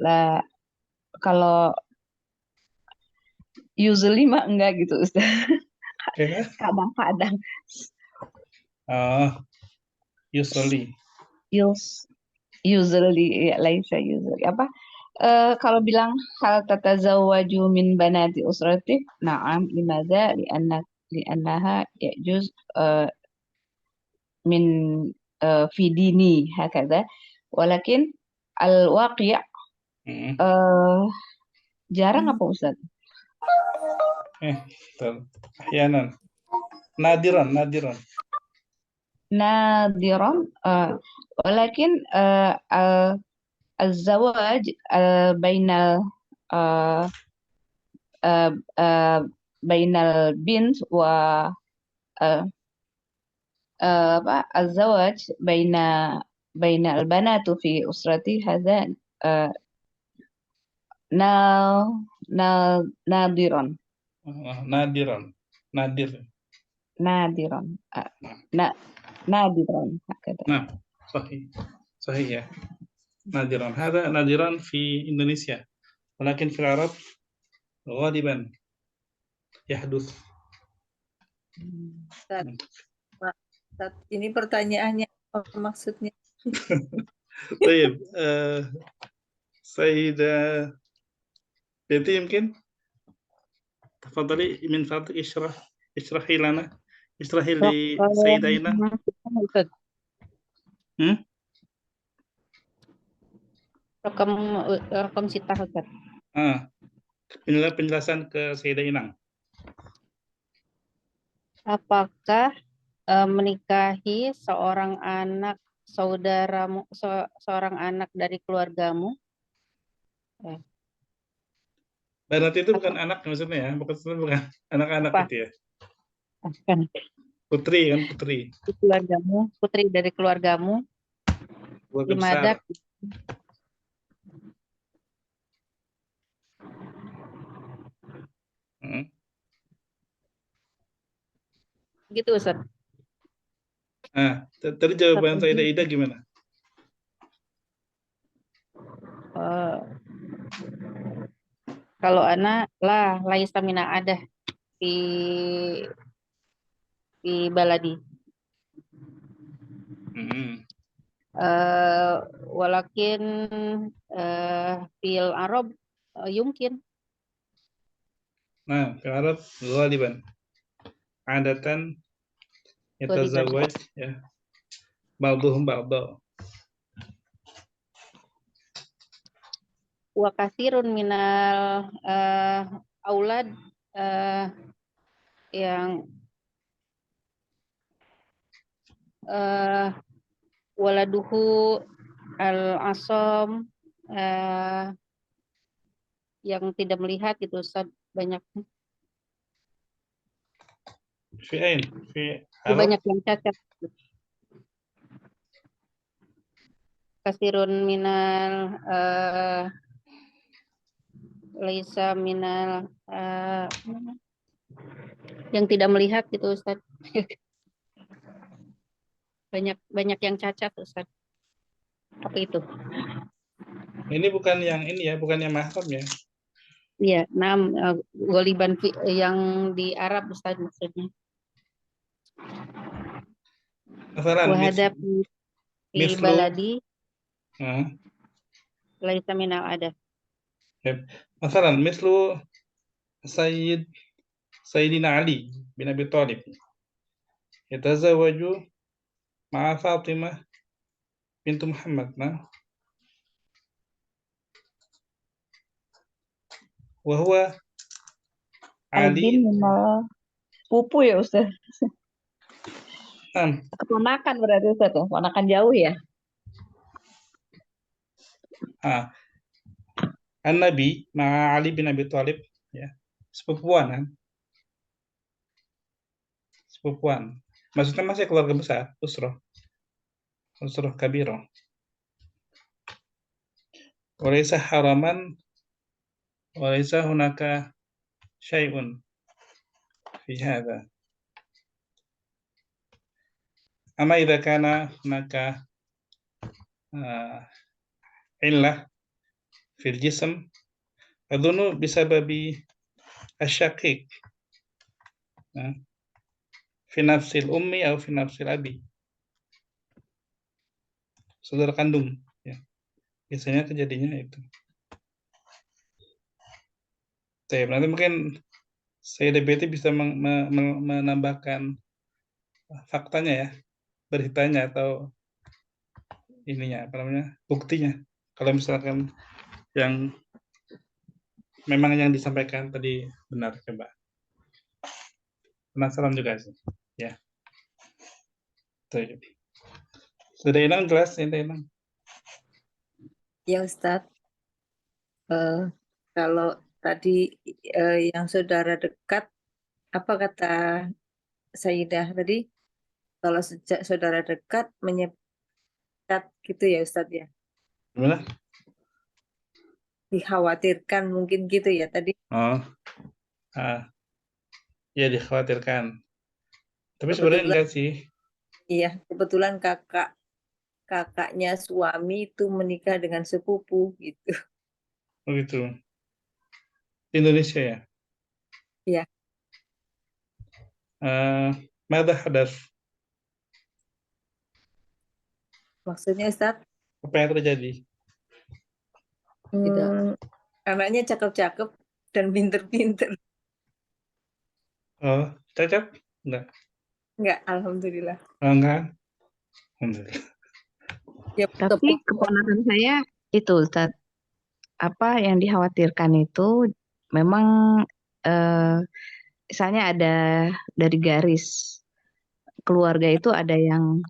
لا kalau usually mah enggak gitu Ustaz. Kayaknya, Kadang-kadang. usually. Usually ya, laisa usually apa kalau bilang hal tatazawwaju min banati usratik, na'am, limadza li'annaha yajuz min fi dini hakadha, walakin al-waqi' Hmm. jarang apa Ustaz? Betul. Ahyanan. Nadiran. Nadiran, walakin الزواج بين بين البنت و الزواج بين البنات في أسرتي هذا نادرا Nadir. نادرا هكذا. Nah, sahih ya. Nadiran. Hada nadiran fi Indonesia. Walakin fil Arab ghaliban yahdus. Ustaz, ini pertanyaannya apa maksudnya? طيب سيدة بنتي يمكن تفضلي من فضلك اشرحي لسيدة أينة. Rekam sitah Ustaz. Penjelasan ke Sayyidah Inang. Apakah menikahi seorang anak saudaramu, seorang anak dari keluargamu? Banat itu bukan anak maksudnya ya, bukan anak-anak gitu ya. Bukan. Putri kan, putri. Keluargamu, putri dari keluargamu. Keluarga besar. Gitu Ustaz. Tadi jawaban Sayyidah Ida gimana? Kalau anak laisa mina ada di baladi. Walakin fil Arab yumkin. Nah, fil Arab ghaliban. Adatan yatazawwaj ya. Ba'dhuhum ba'dha. Wa katsirun minal aulad yang waladuhu al-asam yang tidak melihat gitu Ustaz, banyak. Banyak yang cacat. Kasirun minal laisa minal yang tidak melihat gitu Ustaz. banyak yang cacat Ustaz. Apa itu? Ini bukan yang ini ya, bukan yang mahram ya. Iya, goliban yang di Arab Ustaz maksudnya. Wahadab di baladi laisa minal ada. Masalan, mislu Sayyidina Ali bin Abi Thalib yatazawwaju ma'a Fatimah bintu Muhammad, wa huwa Ali pupu ya Ustaz. Keponakan berarti Ustaz ya, keponakan jauh ya. An-Nabi ma'a Ali bin Abi Thalib ya, sepupuan kan? Sepupuan. Maksudnya masih keluarga besar, usrah kabirah. Walaysa haraman walaysa hunaka syai'un fi hadha. Amma idza kana hunaka illah fil jism adunu bisababi asyakik. Nah, fi nafsil ummi atau fi nafsil abi. Saudara kandung. Ya. Biasanya kejadiannya itu. Nanti mungkin saya DBT bisa menambahkan faktanya ya, beritanya atau ininya apa namanya buktinya. Kalau misalkan yang memang yang disampaikan tadi benar, coba. Penasaran juga sih, ya. Tuh. Sudah hilang jelas, ini hilang. Ya Ustadz, kalau tadi yang saudara dekat, apa kata Sayyidah tadi? Kalau saudara dekat menyekat gitu ya Ustadz ya? Gimana? Dikhawatirkan mungkin gitu ya tadi. Oh, ya dikhawatirkan. Tapi sebenarnya enggak sih. Iya, kebetulan kakaknya suami itu menikah dengan sepupu gitu. Oh gitu. Di Indonesia ya? Iya. Mada hadas? Maksudnya Ustadz? Apa yang terjadi? Anaknya cakep-cakep dan pinter-pinter. Oh, cocok? Enggak. Enggak, alhamdulillah. Oh, enggak. Alhamdulillah. Ya, Tapi keponakan saya itu Ustadz, apa yang dikhawatirkan itu memang misalnya ada dari garis keluarga itu ada yang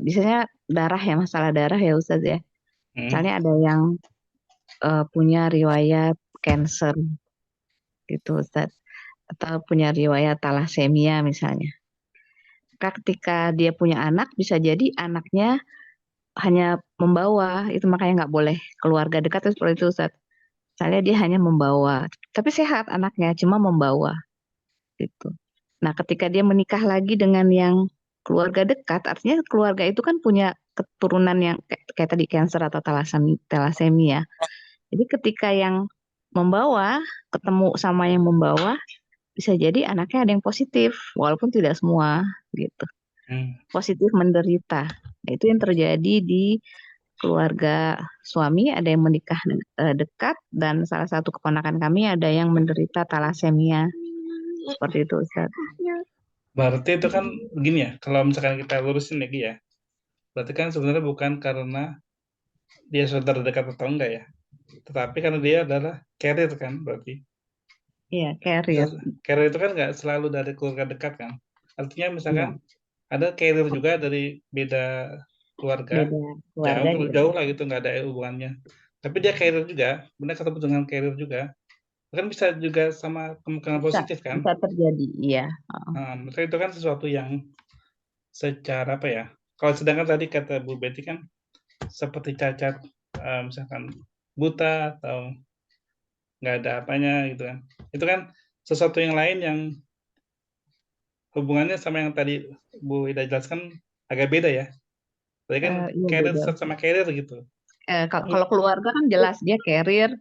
biasanya darah ya, masalah darah ya Ustadz ya. Misalnya ada yang punya riwayat cancer gitu Ustadz, atau punya riwayat thalassemia misalnya. Ketika dia punya anak, bisa jadi anaknya hanya membawa, itu makanya nggak boleh keluarga dekat itu seperti itu Ustadz. Misalnya dia hanya membawa, tapi sehat anaknya, cuma membawa gitu. Nah, ketika dia menikah lagi dengan yang keluarga dekat, artinya keluarga itu kan punya keturunan yang kayak tadi cancer atau thalassemia. Jadi ketika yang membawa ketemu sama yang membawa, bisa jadi anaknya ada yang positif, walaupun tidak semua gitu. Positif menderita. Nah, itu yang terjadi di keluarga suami, ada yang menikah dekat, dan salah satu keponakan kami ada yang menderita thalassemia. Seperti itu Ustaz. Berarti itu kan begini ya, kalau misalkan kita lurusin lagi ya, berarti kan sebenarnya bukan karena dia saudara dekat atau enggak ya, tetapi karena dia adalah carrier kan berarti. Iya, carrier. Carrier itu kan nggak selalu dari keluarga dekat kan. Artinya misalkan ada carrier juga dari beda keluarga, jauh lah gitu, nggak ada hubungannya. Tapi dia carrier juga, benar ketemu dengan carrier juga. Kan bisa juga sama kemungkinan positif kan? Bisa terjadi, iya. Maksudnya itu kan sesuatu yang secara apa ya? Kalau sedangkan tadi kata Bu Betty kan seperti cacat, misalkan buta atau nggak ada apanya gitu kan. Itu kan sesuatu yang lain yang hubungannya sama yang tadi Bu Ida jelaskan agak beda ya. Tadi kan carrier sama carrier gitu. Kalau keluarga kan jelas dia carrier,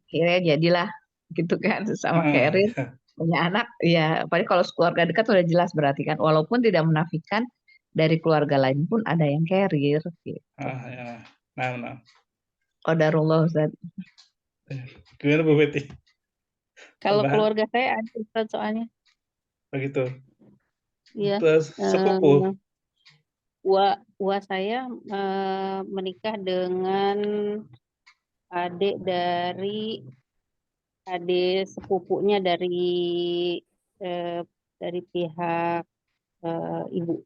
akhirnya jadilah gitu kan sama carrier, punya anak, ya apalagi kalau keluarga dekat udah jelas berarti kan, walaupun tidak menafikan dari keluarga lain pun ada yang carrier gitu. Ya. Nah. Qadarullah Ustaz. Gimana Bu Betty? Kalau keluarga saya ada Ustaz soalnya. Begitu. Iya. Sepupu. Wa saya menikah dengan adik sepupunya dari pihak ibu.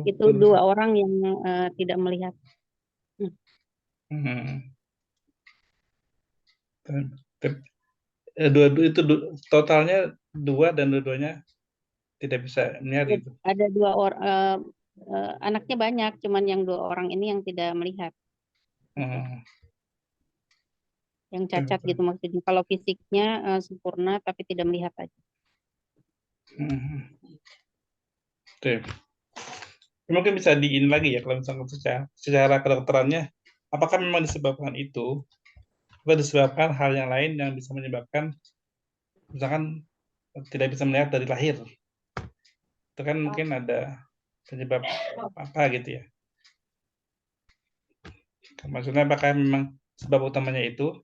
Itu dua orang yang tidak melihat. Itu totalnya dua dan dua-duanya tidak bisa melihat gitu. Ada dua orang, anaknya banyak, cuman yang dua orang ini yang tidak melihat. Yang cacat gitu maksudnya. Kalau fisiknya sempurna tapi tidak melihat aja. Mungkin bisa diin lagi ya kalau misalnya secara kedokterannya, apakah memang disebabkan itu atau disebabkan hal yang lain yang bisa menyebabkan, misalkan tidak bisa melihat dari lahir. Itu kan mungkin ada penyebab apa gitu ya. Maksudnya apakah memang sebab utamanya itu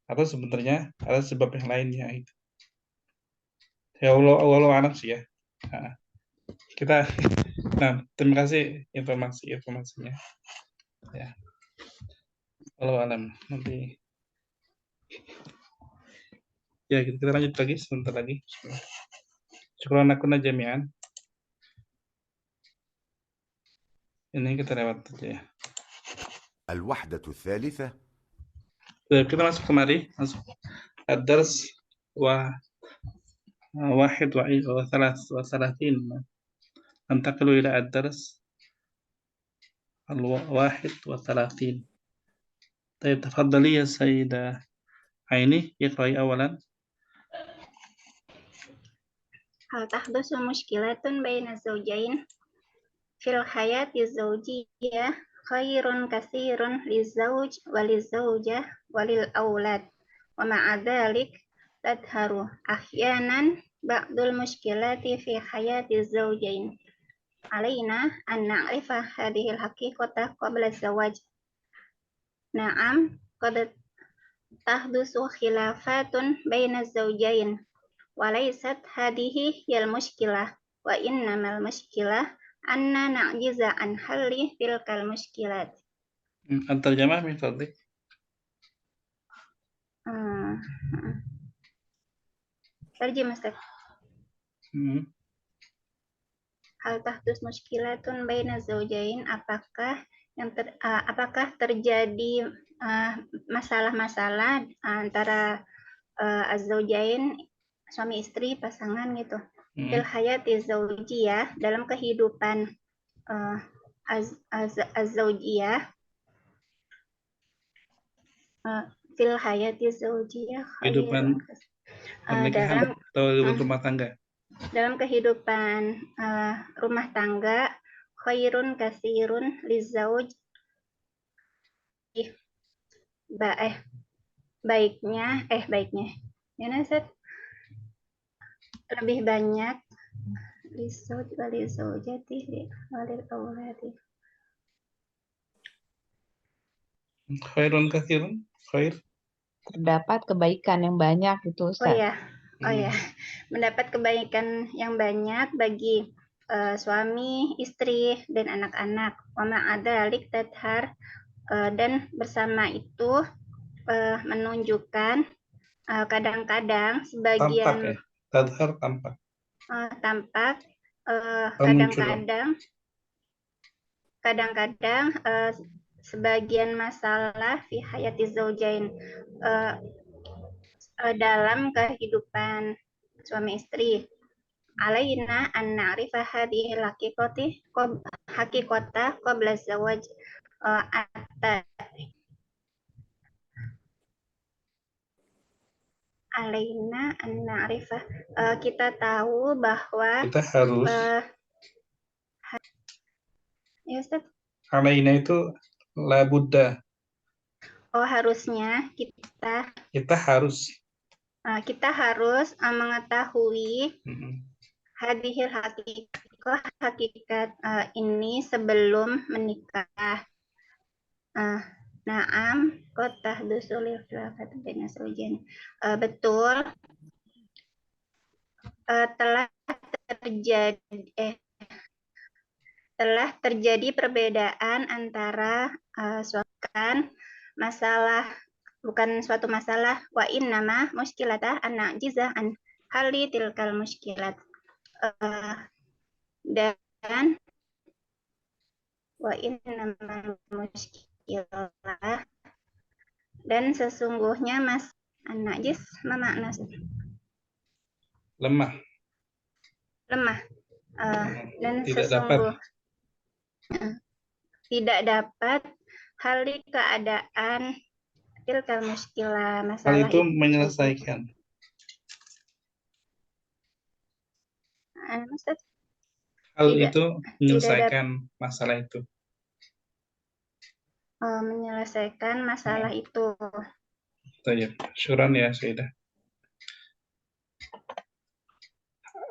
atau sebenarnya ada sebab yang lainnya itu. Ya Allah alam sih ya. Nah, terima kasih informasinya. Ya. Allah alam. Nanti ya kita lanjut lagi sebentar lagi. Syukran akuna jami'an. Ini kita lewat aja ya. الوحدة الثالثة. Kita masuk kemari, masuk ad-dars واحد وثلاثين. ننتقل إلى الدرس 31. طيب تفضلي يا سيدة عيني، اقرأي أولا. هل تحدث مشكلة بين الزوجين في الحياة الزوجية خير كثير للزوج وللزوجة وللأولاد، ومع ذلك تظهر أحيانا بعض المشكلات في حياة الزوجين. علينا أن نعرف هذه الحقيقة قبل الزواج. نعم، قد تحدث خلافات بين الزوجين، وليست هذه هي المشكلة، وإنما المشكلة أن نعجز عن حل تلك المشكلات. الترجمة من فضلك. ترجمة Ustaz. Hal tahdus muskilatun baina zaujain, apakah terjadi masalah-masalah antara az-zaujain, suami istri, pasangan gitu. Fil hayati zaujiyah, dalam kehidupan az-zaujiyah, fil hayati zaujiyah, kehidupan pernikahan atau rumah tangga. Dalam kehidupan rumah tangga, khairun kasirun lizauj, baiknya ya Ustaz, lebih banyak lizauj walizaujati walil auladi. Khairun kasirun, khair, terdapat kebaikan yang banyak itu Ustaz. Oh ya, mendapat kebaikan yang banyak bagi suami, istri, dan anak-anak. Wa ma'adzalik tadhar, dan bersama itu menunjukkan kadang-kadang sebagian tadhar tampak. Tampak kadang-kadang sebagian masalah fi hayati zaujain, dalam kehidupan suami istri. Alaina an na'rifa hadhihi haqiqata qabla zawaj. Alaina an na'rifa, kita tahu bahwa kita harus ya Ustaz. Alaina itu labudda. Oh, harusnya kita harus mengetahui hadhil hakikat ini sebelum menikah. Naam, qad tahdusu lil khilafat baina zawjain. Betul, telah terjadi perbedaan antara bukan suatu masalah, wa innama muskilatah an na'jiza an hali tilkal muskilat, dan wa innama muskilah, dan sesungguhnya an-najis makna lemah, dan tidak dapat hali keadaan tilkal muskilah, masalah hal itu menyelesaikan. Hal itu menyelesaikan masalah itu. Menyelesaikan masalah itu. Tayyib. Syukran ya Sayyidah.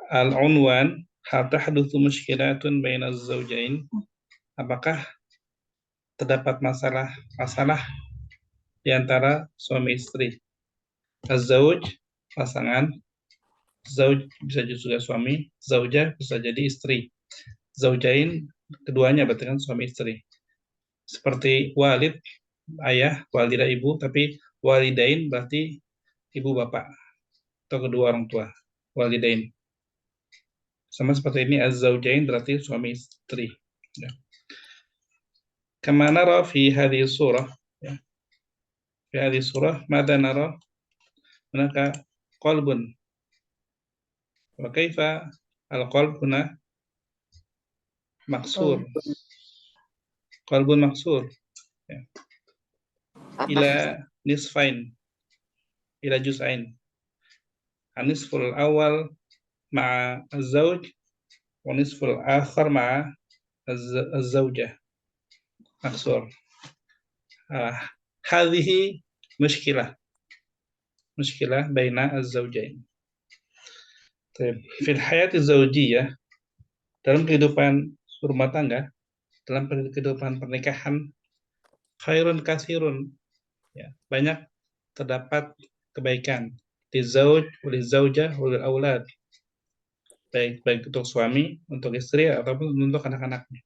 Al-unwan, hal tahdutsu mushkilatun baina az-zawjain. Apakah terdapat masalah di antara suami istri? Az-zawj, pasangan. Zauj bisa juga suami, zaujah bisa jadi istri. Zaujain keduanya berarti kan suami istri. Seperti walid, ayah, walidah ibu, tapi walidain berarti ibu bapak atau kedua orang tua. Walidain. Sama seperti ini az-zaujain berarti suami istri. Ya. Kama nara fi hadhihi surah, ya. Fi hadhihi surah madza nara? Hunaka qalbun. Wa kaifa al-qalb huna maksur. Qalbun maksur. Ya. Ila nisfain, ila juz'ain. An-nisful awal ma'a az-zawj wa nisful akhar ma'a az-zawjah. Maksur. Hadhihi mushkilah baina az-zawjain. Fil hayati zawjiyah, dalam kehidupan rumah tangga, dalam kehidupan pernikahan, khairun katsirun, ya, banyak terdapat kebaikan di zauj, oleh zaujah, oleh aulad, baik untuk suami, untuk istri ataupun untuk anak-anaknya.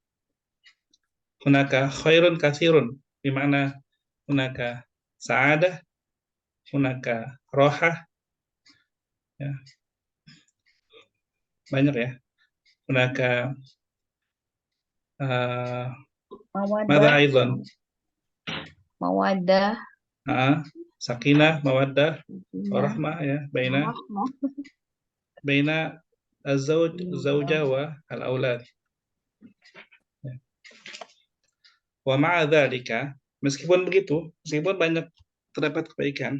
Hunaka khairun katsirun, di mana hunaka sa'adah, hunaka rohah, ya, banyak ya. Hunaka mada aidan Mawaddah, sakinah, mawaddah, warahmah, ya, baina az-zawj, zaujah wa al-aulad. Ya. Wa ma'a dzalika, meskipun begitu, meskipun banyak terdapat kebaikan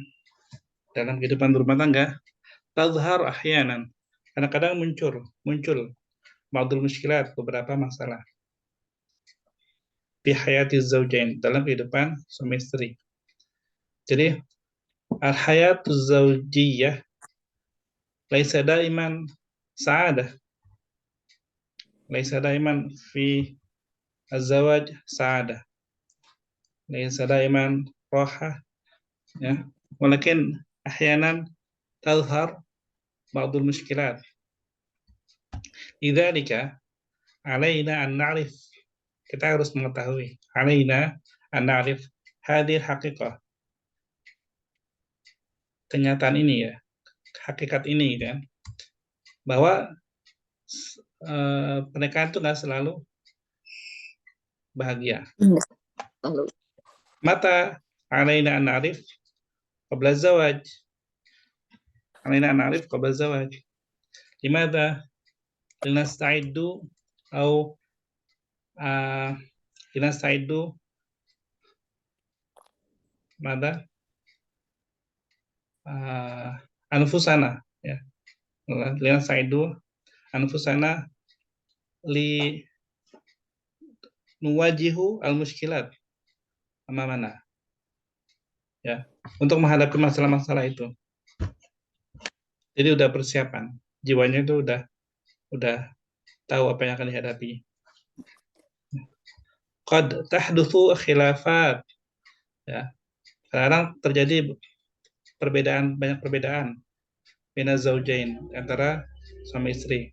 dalam kehidupan rumah tangga, tazhar ahyanan, kadang-kadang muncul ba'dul mushkilat, beberapa masalah fi hayati zaujain, dalam kehidupan suami istri. Jadi al-hayatu zaujiyah laisa daiman sa'adah, laisa daiman fi az-zawaj sa'adah, laisa daiman rohah, ya, walakin ahyanan tazhar ba'dul mushkilat. Lidzalika alaina an na'rif, kita harus mengetahui, alaina an na'rif hadhihi haqiqah, kenyataan ini, ya, hakikat ini, kan, bahwa pernikahan itu nggak selalu bahagia. Mata alaina an na'rif qabla zawaj, alaina an na'rif qabla zawaj. Limadha? Linasta'iddu au linasta'iddu mada? Anfusana, ya. Linasta'iddu anfusana li nuwajihu al-mushkilat amamana, ya, untuk menghadapi masalah-masalah itu. Jadi udah persiapan, jiwanya itu udah tahu apa yang akan dihadapi. Qad tahdutsu khilafat, ya, kadang terjadi banyak perbedaan baina zaujain, antara suami istri.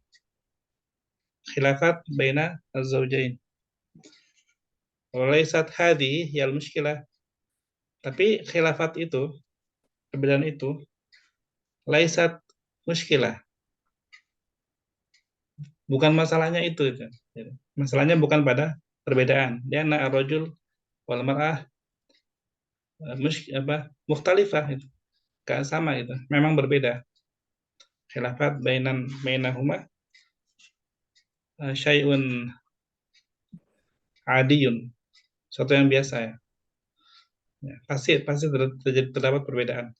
Khilafat baina az-zaujain. Walaysat hadhihi hiyal mushkilah. Tapi khilafat itu, perbedaan itu, laysat mushkilah. Bukan masalahnya itu. Masalahnya bukan pada perbedaan. Dia anna ar-rajul wal mar'ah mukhtalifah, itu. Gak sama itu. Memang berbeda. Khilafat bainahuma syai'un adiyun. Suatu yang biasa, ya. Ya, pasti terdapat perbedaan.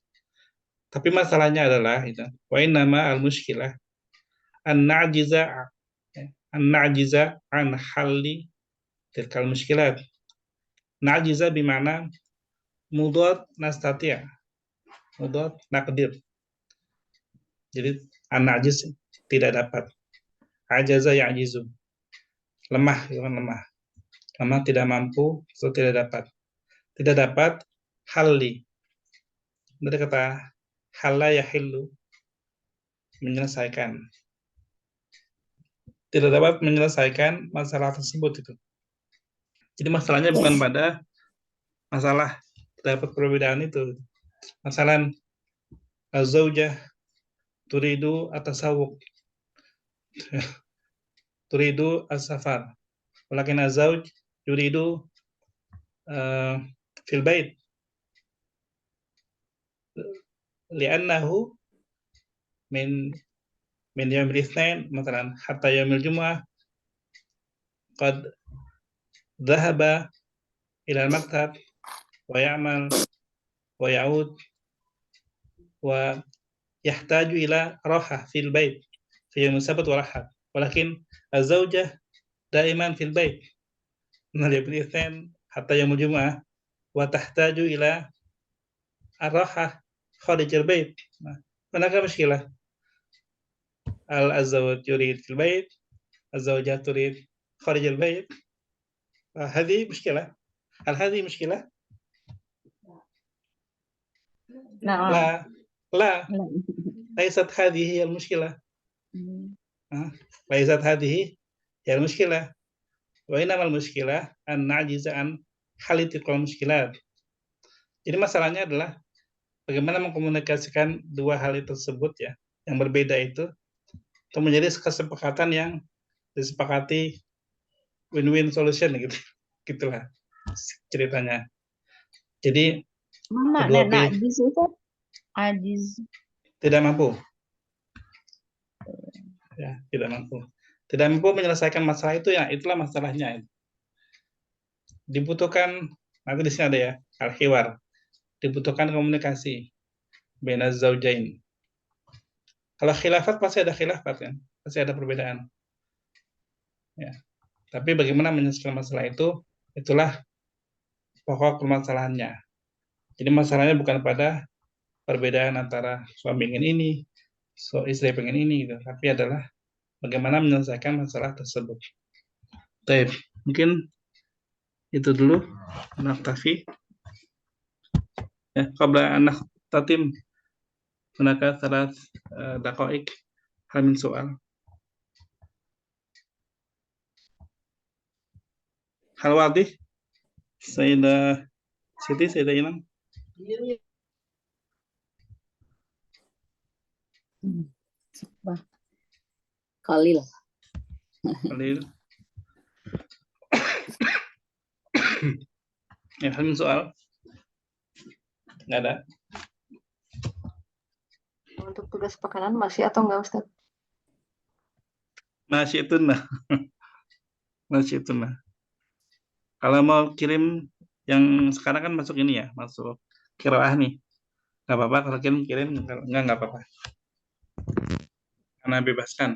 Tapi masalahnya adalah itu. Wa innama al-mushkilah an na'jiza an halli tilkal mushkilat. Na'jiza bimana mudad nastati'. mudhaf naqdir. Jadi an-najiz tidak dapat. Ajaza ya'jizu. Lemah, lemah. Lemah tidak mampu atau tidak dapat. Tidak dapat halli. Dari kata halla yahillu, menyelesaikan. Tidak dapat menyelesaikan masalah tersebut itu. Jadi masalahnya bukan pada masalah terdapat perbedaan itu. Masalah az-zaujah turidu at-tasawwuq. Turidu as-safar. Walakin az-zauj yuridu fil bait. Li'annahu min yaumil itsnain مثلا hatta yaumil jumu'ah qad dhahaba ila al-maktab wa ya'mal wa ya'ud wa yahtaju ila raha fil bait fi yaum as-sabt wa raha, walakin az-zawjah daiman fil bait min yaumil itsnain hatta yaumil jumu'ah wa tahtaju ila ar-raha kharij al-bait. Manakah muskilah? الزوج يريد في البيت، الزوجة تريد خارج البيت. هذه مشكلة. هل هذه مشكلة؟ لا لا ليست هذه هي المشكلة. ليست هذه هي المشكلة. وإنما المشكلة أن نعجز عن حل تلك المشكلات. Jadi masalahnya adalah bagaimana mengkomunikasikan dua hal tersebut ya, yang berbeda itu menjadi kesepakatan yang disepakati win-win solution gitu. Gitulah ceritanya. Jadi kedua ajiz tidak mampu. Ya, tidak mampu. Tidak mampu menyelesaikan masalah itu ya, itulah masalahnya. Dibutuhkan, nanti di sini ada ya, al-hiwar. Dibutuhkan komunikasi bainaz zaujain. Kalau khilafat pasti ada khilafat kan, pasti ada perbedaan. Ya. Tapi bagaimana menyelesaikan masalah itu, itulah pokok permasalahannya. Jadi masalahnya bukan pada perbedaan antara suami ingin ini, istri pengen ini, gitu. Tapi adalah bagaimana menyelesaikan masalah tersebut. Baik, mungkin itu dulu. Naktafi. Ya, qabla an nakhtatim hunaka 3 daqa'iq hal min soal. Hal wadih? Sayyidah Siti, Sayyidah Inam? Khalil. Ya, hal min soal? Nggak ada. Untuk tugas pekanan masih atau enggak, Ustaz? Masih itu nah. Masih itu nah. Kalau mau kirim yang sekarang kan masuk ini ya, masuk qiraah nih. Nggak apa-apa kalau kirim, nggak apa-apa. Karena bebaskan.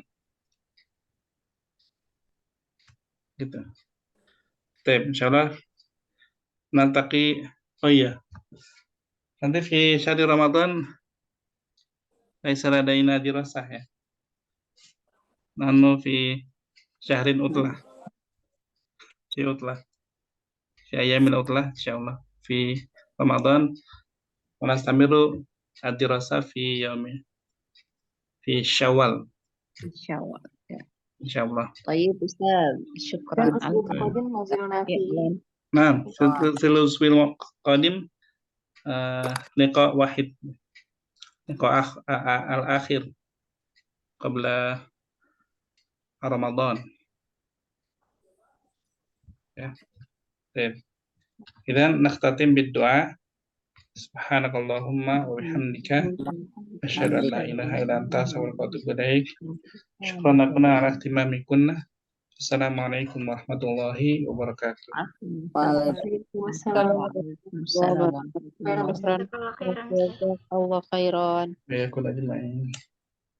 Gitu. Baik, insyaallah nantaki. Oh iya. Nanti di syahri Ramadan laisa ladaina dirasah ya. Nahnu fi syahrin utlah. Fi utlah. Fi ayamil utlah insyaallah fi Ramadan wa nastamiru ad-dirasah fi yaumi fi Syawal. Insyaallah. Insyaallah. Baik Ustaz, syukran Nah, silul qadim liqa wahid. Liqa al-akhir qabla Ramadan. Ya. Baik. Idzan nakhtatim bid-du'a. Subhanakallahumma wa bihamdika asyhadu an la ilaha illa anta astaghfiruka wa atubu ilaik. Syukran lakuna ala ihtimamikunna. Assalamualaikum warahmatullahi wabarakatuh. Waalaikumsalam warahmatullahi wabarakatuh. Jazakallah khairan. Allah khairan. Ya, kula ajma'in.